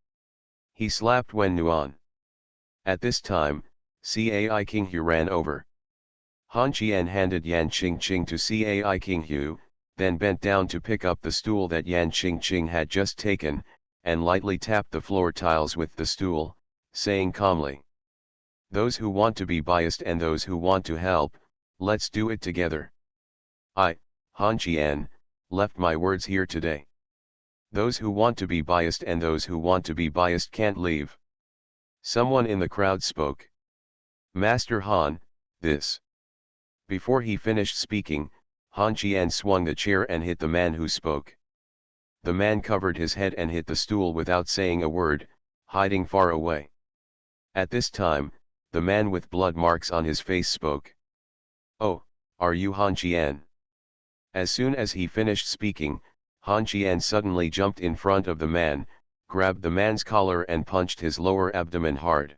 He slapped Wen Nuan. At this time, Cai Qinghu ran over. Han Qian handed Yan Qingqing to Cai Qinghu, then bent down to pick up the stool that Yan Qingqing had just taken, and lightly tapped the floor tiles with the stool, saying calmly, "Those who want to be biased and those who want to help, let's do it together. I, Han Qian, left my words here today. Those who want to be biased and those who want to be biased can't leave." Someone in the crowd spoke. "Master Han, this." Before he finished speaking, Han Qian swung the chair and hit the man who spoke. The man covered his head and hit the stool without saying a word, hiding far away. At this time, the man with blood marks on his face spoke. "Oh, are you Han Qian?" As soon as he finished speaking, Han Qian suddenly jumped in front of the man, grabbed the man's collar and punched his lower abdomen hard.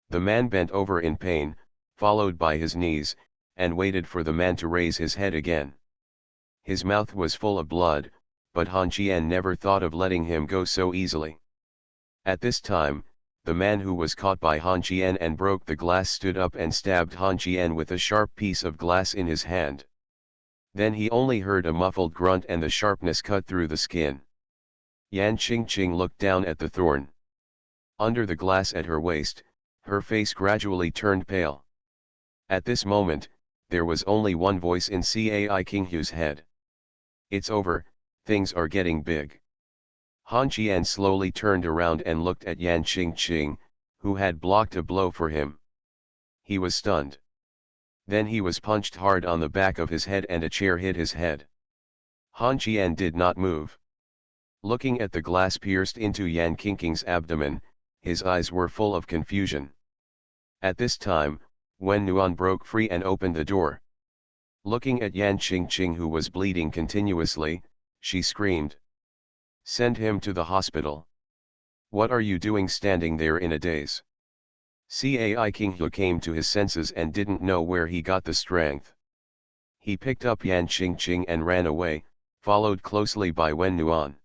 The man bent over in pain, followed by his knees, and waited for the man to raise his head again. His mouth was full of blood, but Han Qian never thought of letting him go so easily. At this time, the man who was caught by Han Qian and broke the glass stood up and stabbed Han Qian with a sharp piece of glass in his hand. Then he only heard a muffled grunt and the sharpness cut through the skin. Yan Qingqing looked down at the thorn. Under the glass at her waist, her face gradually turned pale. At this moment, there was only one voice in Cai Qinghu's head. "It's over, things are getting big." Han Qian slowly turned around and looked at Yan Qingqing, who had blocked a blow for him. He was stunned. Then he was punched hard on the back of his head and a chair hit his head. Han Qian did not move. Looking at the glass pierced into Yan Qingqing's abdomen, his eyes were full of confusion. At this time, Wen Nuan broke free and opened the door. Looking at Yan Qingqing who was bleeding continuously, she screamed, "Send him to the hospital. What are you doing standing there in a daze?" Cai Qinghu came to his senses and didn't know where he got the strength. He picked up Yan Qingqing and ran away, followed closely by Wen Nuan.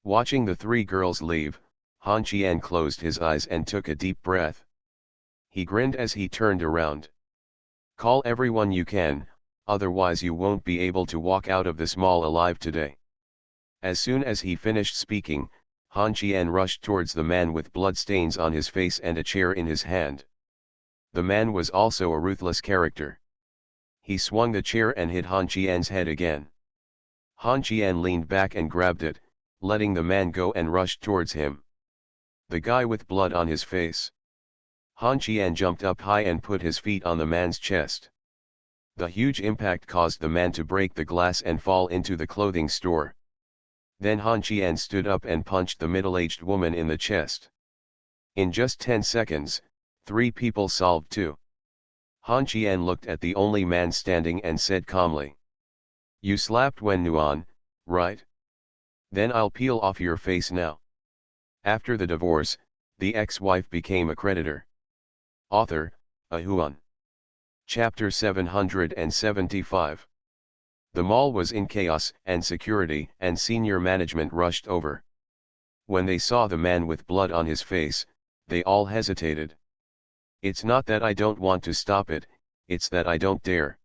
Watching the three girls leave, Han Qian closed his eyes and took a deep breath. He grinned as he turned around. "Call everyone you can, otherwise you won't be able to walk out of this mall alive today." As soon as he finished speaking, Han Qian rushed towards the man with bloodstains on his face and a chair in his hand. The man was also a ruthless character. He swung the chair and hit Han Qian's head again. Han Qian leaned back and grabbed it, letting the man go and rushed towards him. The guy with blood on his face. Han Qian jumped up high and put his feet on the man's chest. The huge impact caused the man to break the glass and fall into the clothing store. Then Han Qian stood up and punched the middle-aged woman in the chest. In just 10 seconds, 3 people solved too. Han Qian looked at the only man standing and said calmly, "You slapped Wen Nuan, right? Then I'll peel off your face now." After the divorce, the ex-wife became a creditor. Author, Ahuan. Chapter 775. The mall was in chaos, and security and senior management rushed over. When they saw the man with blood on his face, they all hesitated. "It's not that I don't want to stop it, it's that I don't dare.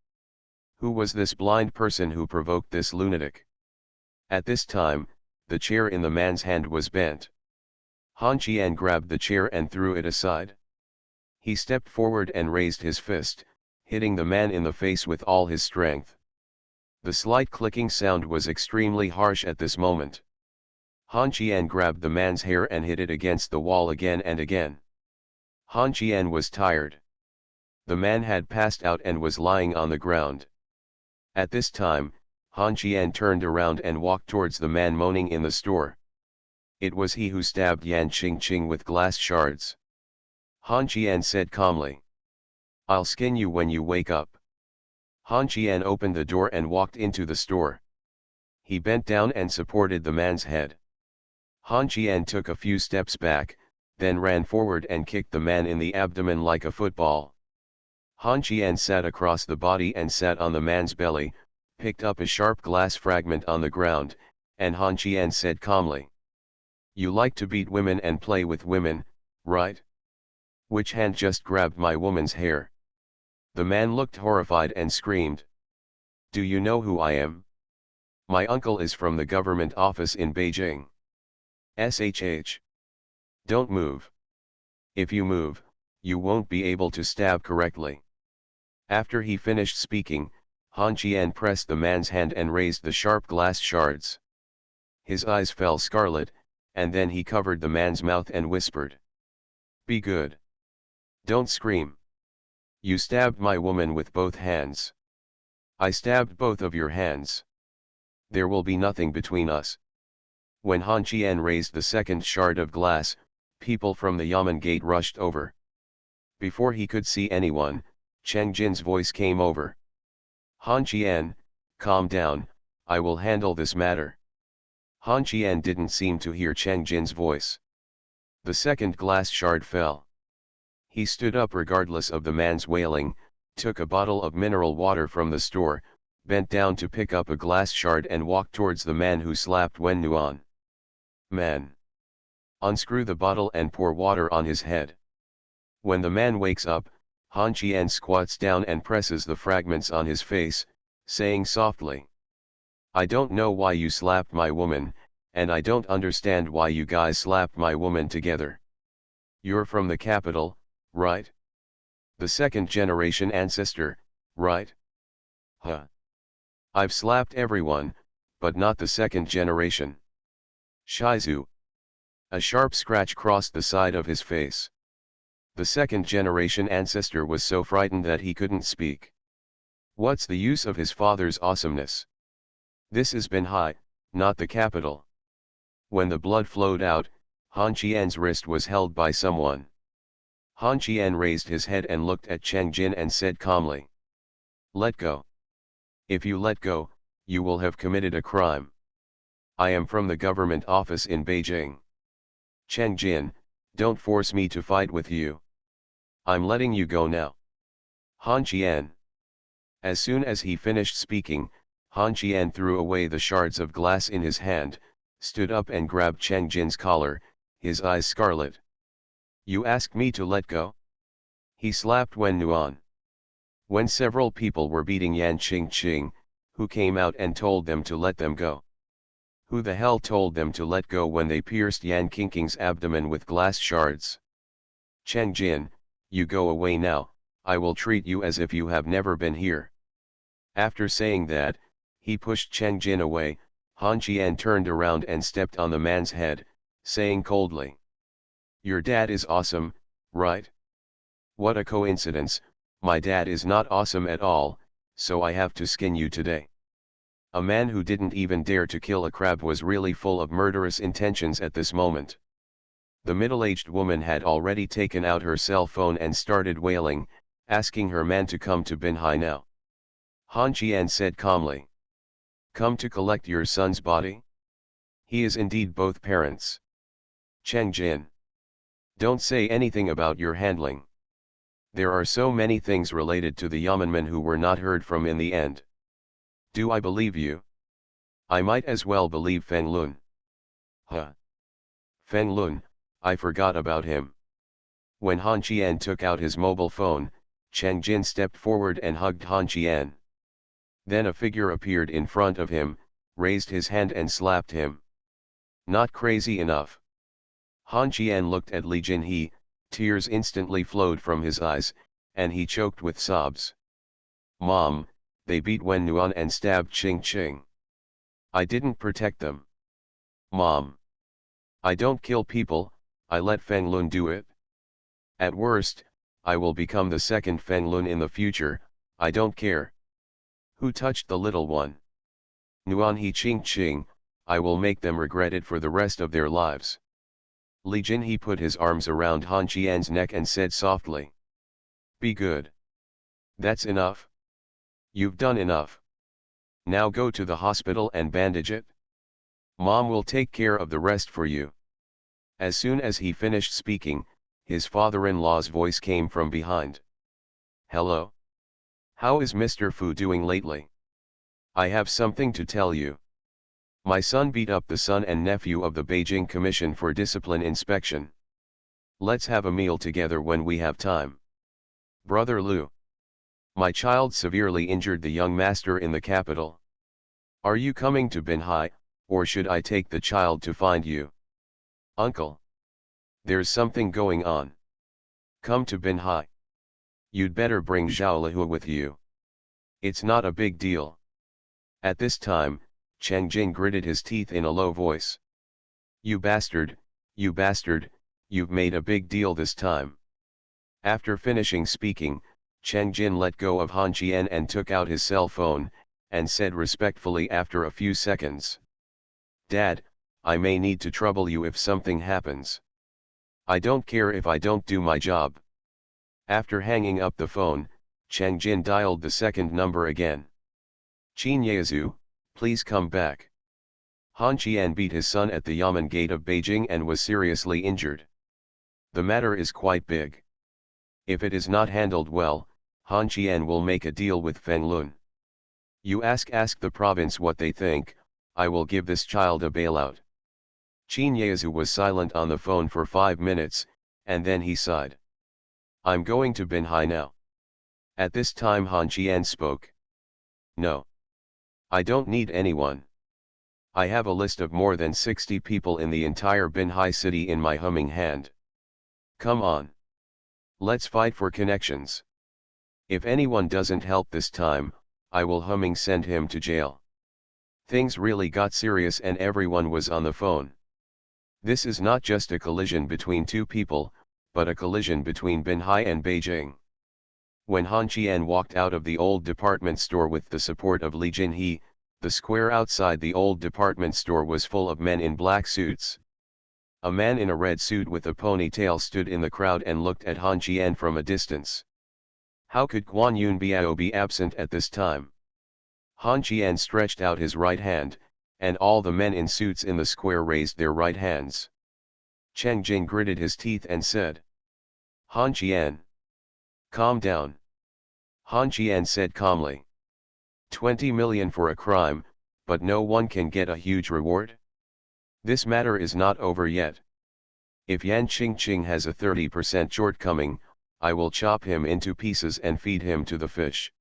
Who was this blind person who provoked this lunatic?" At this time, the chair in the man's hand was bent. Han Qian grabbed the chair and threw it aside. He stepped forward and raised his fist, hitting the man in the face with all his strength. The slight clicking sound was extremely harsh at this moment. Han Qian grabbed the man's hair and hit it against the wall again and again. Han Qian was tired. The man had passed out and was lying on the ground. At this time, Han Qian turned around and walked towards the man moaning in the store. It was he who stabbed Yan Qingqing with glass shards. Han Qian said calmly, "I'll skin you when you wake up." Han Qian opened the door and walked into the store. He bent down and supported the man's head. Han Qian took a few steps back, then ran forward and kicked the man in the abdomen like a football. Han Qian sat across the body and sat on the man's belly, picked up a sharp glass fragment on the ground, and Han Qian said calmly, "You like to beat women and play with women, right? Which hand just grabbed my woman's hair?" The man looked horrified and screamed, "Do you know who I am? My uncle is from the government office in Beijing. SHH. Don't move. If you move, you won't be able to stab correctly." After he finished speaking, Han Qian pressed the man's hand and raised the sharp glass shards. His eyes fell scarlet, and then he covered the man's mouth and whispered, "Be good. Don't scream. You stabbed my woman with both hands. I stabbed both of your hands. There will be nothing between us." When Han Qian raised the second shard of glass, people from the Yamen gate rushed over. Before he could see anyone, Cheng Jin's voice came over. "Han Qian, calm down, I will handle this matter." Han Qian didn't seem to hear Cheng Jin's voice. The second glass shard fell. He stood up regardless of the man's wailing, took a bottle of mineral water from the store, bent down to pick up a glass shard and walked towards the man who slapped Wen Nuan. "Man! Unscrew the bottle and pour water on his head." When the man wakes up, Han Qian squats down and presses the fragments on his face, saying softly, "I don't know why you slapped my woman, and I don't understand why you guys slapped my woman together. You're from the capital, right? The second generation ancestor, right? Huh. I've slapped everyone, but not the second generation." Shizu. A sharp scratch crossed the side of his face. The second generation ancestor was so frightened that he couldn't speak. What's the use of his father's awesomeness? This is Binhai, not the capital. When the blood flowed out, Han Qian's wrist was held by someone. Han Qian raised his head and looked at Cheng Jin and said calmly, "Let go. If you let go, you will have committed a crime. I am from the government office in Beijing. Cheng Jin, don't force me to fight with you. I'm letting you go now." Han Qian. As soon as he finished speaking, Han Qian threw away the shards of glass in his hand, stood up and grabbed Cheng Jin's collar, his eyes scarlet. "You asked me to let go?" He slapped Wen Nuan. When several people were beating Yan Qingqing, who came out and told them to let them go? Who the hell told them to let go when they pierced Yan Qingqing's abdomen with glass shards? "Cheng Jin, you go away now, I will treat you as if you have never been here." After saying that, he pushed Cheng Jin away, Han Qian turned around and stepped on the man's head, saying coldly, "Your dad is awesome, right? What a coincidence, my dad is not awesome at all, so I have to skin you today." A man who didn't even dare to kill a crab was really full of murderous intentions at this moment. The middle-aged woman had already taken out her cell phone and started wailing, asking her man to come to Binhai now. Han Qian said calmly, "Come to collect your son's body? He is indeed both parents. Cheng Jin. Don't say anything about your handling. There are so many things related to the Yamanmen who were not heard from in the end. Do I believe you? I might as well believe Feng Lun." Huh. Feng Lun, I forgot about him. When Han Qian took out his mobile phone, Cheng Jin stepped forward and hugged Han Qian. Then a figure appeared in front of him, raised his hand and slapped him. Not crazy enough. Han Qian looked at Li Jinhe, tears instantly flowed from his eyes, and he choked with sobs. "Mom, they beat Wen Nuan and stabbed Ching Ching. I didn't protect them. Mom. I don't kill people, I let Feng Lun do it. At worst, I will become the second Feng Lun in the future, I don't care. Who touched the little one? Nuan He Ching Ching, I will make them regret it for the rest of their lives." Li Jinhe put his arms around Han Qian's neck and said softly, "Be good. That's enough. You've done enough. Now go to the hospital and bandage it. Mom will take care of the rest for you." As soon as he finished speaking, his father-in-law's voice came from behind. "Hello? How is Mr. Fu doing lately? I have something to tell you. My son beat up the son and nephew of the Beijing Commission for Discipline Inspection. Let's have a meal together when we have time. Brother Lu. My child severely injured the young master in the capital. Are you coming to Binhai, or should I take the child to find you? Uncle. There's something going on. Come to Binhai. You'd better bring Zhao Lihua with you. It's not a big deal." At this time, Cheng Jin gritted his teeth in a low voice. You bastard, you've made a big deal this time." After finishing speaking, Cheng Jin let go of Han Qian and took out his cell phone, and said respectfully after a few seconds, "Dad, I may need to trouble you if something happens. I don't care if I don't do my job." After hanging up the phone, Cheng Jin dialed the second number again. "Qin Yazu, please come back. Han Qian beat his son at the Yamen gate of Beijing and was seriously injured. The matter is quite big. If it is not handled well, Han Qian will make a deal with Feng Lun. You ask the province what they think, I will give this child a bailout." Qin Yazu was silent on the phone for 5 minutes, and then he sighed. "I'm going to Binhai now." At this time Han Qian spoke. "No. I don't need anyone. I have a list of more than 60 people in the entire Binhai city in my humming hand. Come on. Let's fight for connections. If anyone doesn't help this time, I will humming send him to jail." Things really got serious and everyone was on the phone. This is not just a collision between two people, but a collision between Binhai and Beijing. When Han Qian walked out of the old department store with the support of Li Jinhe, the square outside the old department store was full of men in black suits. A man in a red suit with a ponytail stood in the crowd and looked at Han Qian from a distance. How could Guan Yunbiao be absent at this time? Han Qian stretched out his right hand, and all the men in suits in the square raised their right hands. Cheng Jin gritted his teeth and said, "Han Qian. Calm down." Han Qian said calmly, 20 million for a crime, but no one can get a huge reward? This matter is not over yet. If Yan Qingqing has a 30% shortcoming, I will chop him into pieces and feed him to the fish.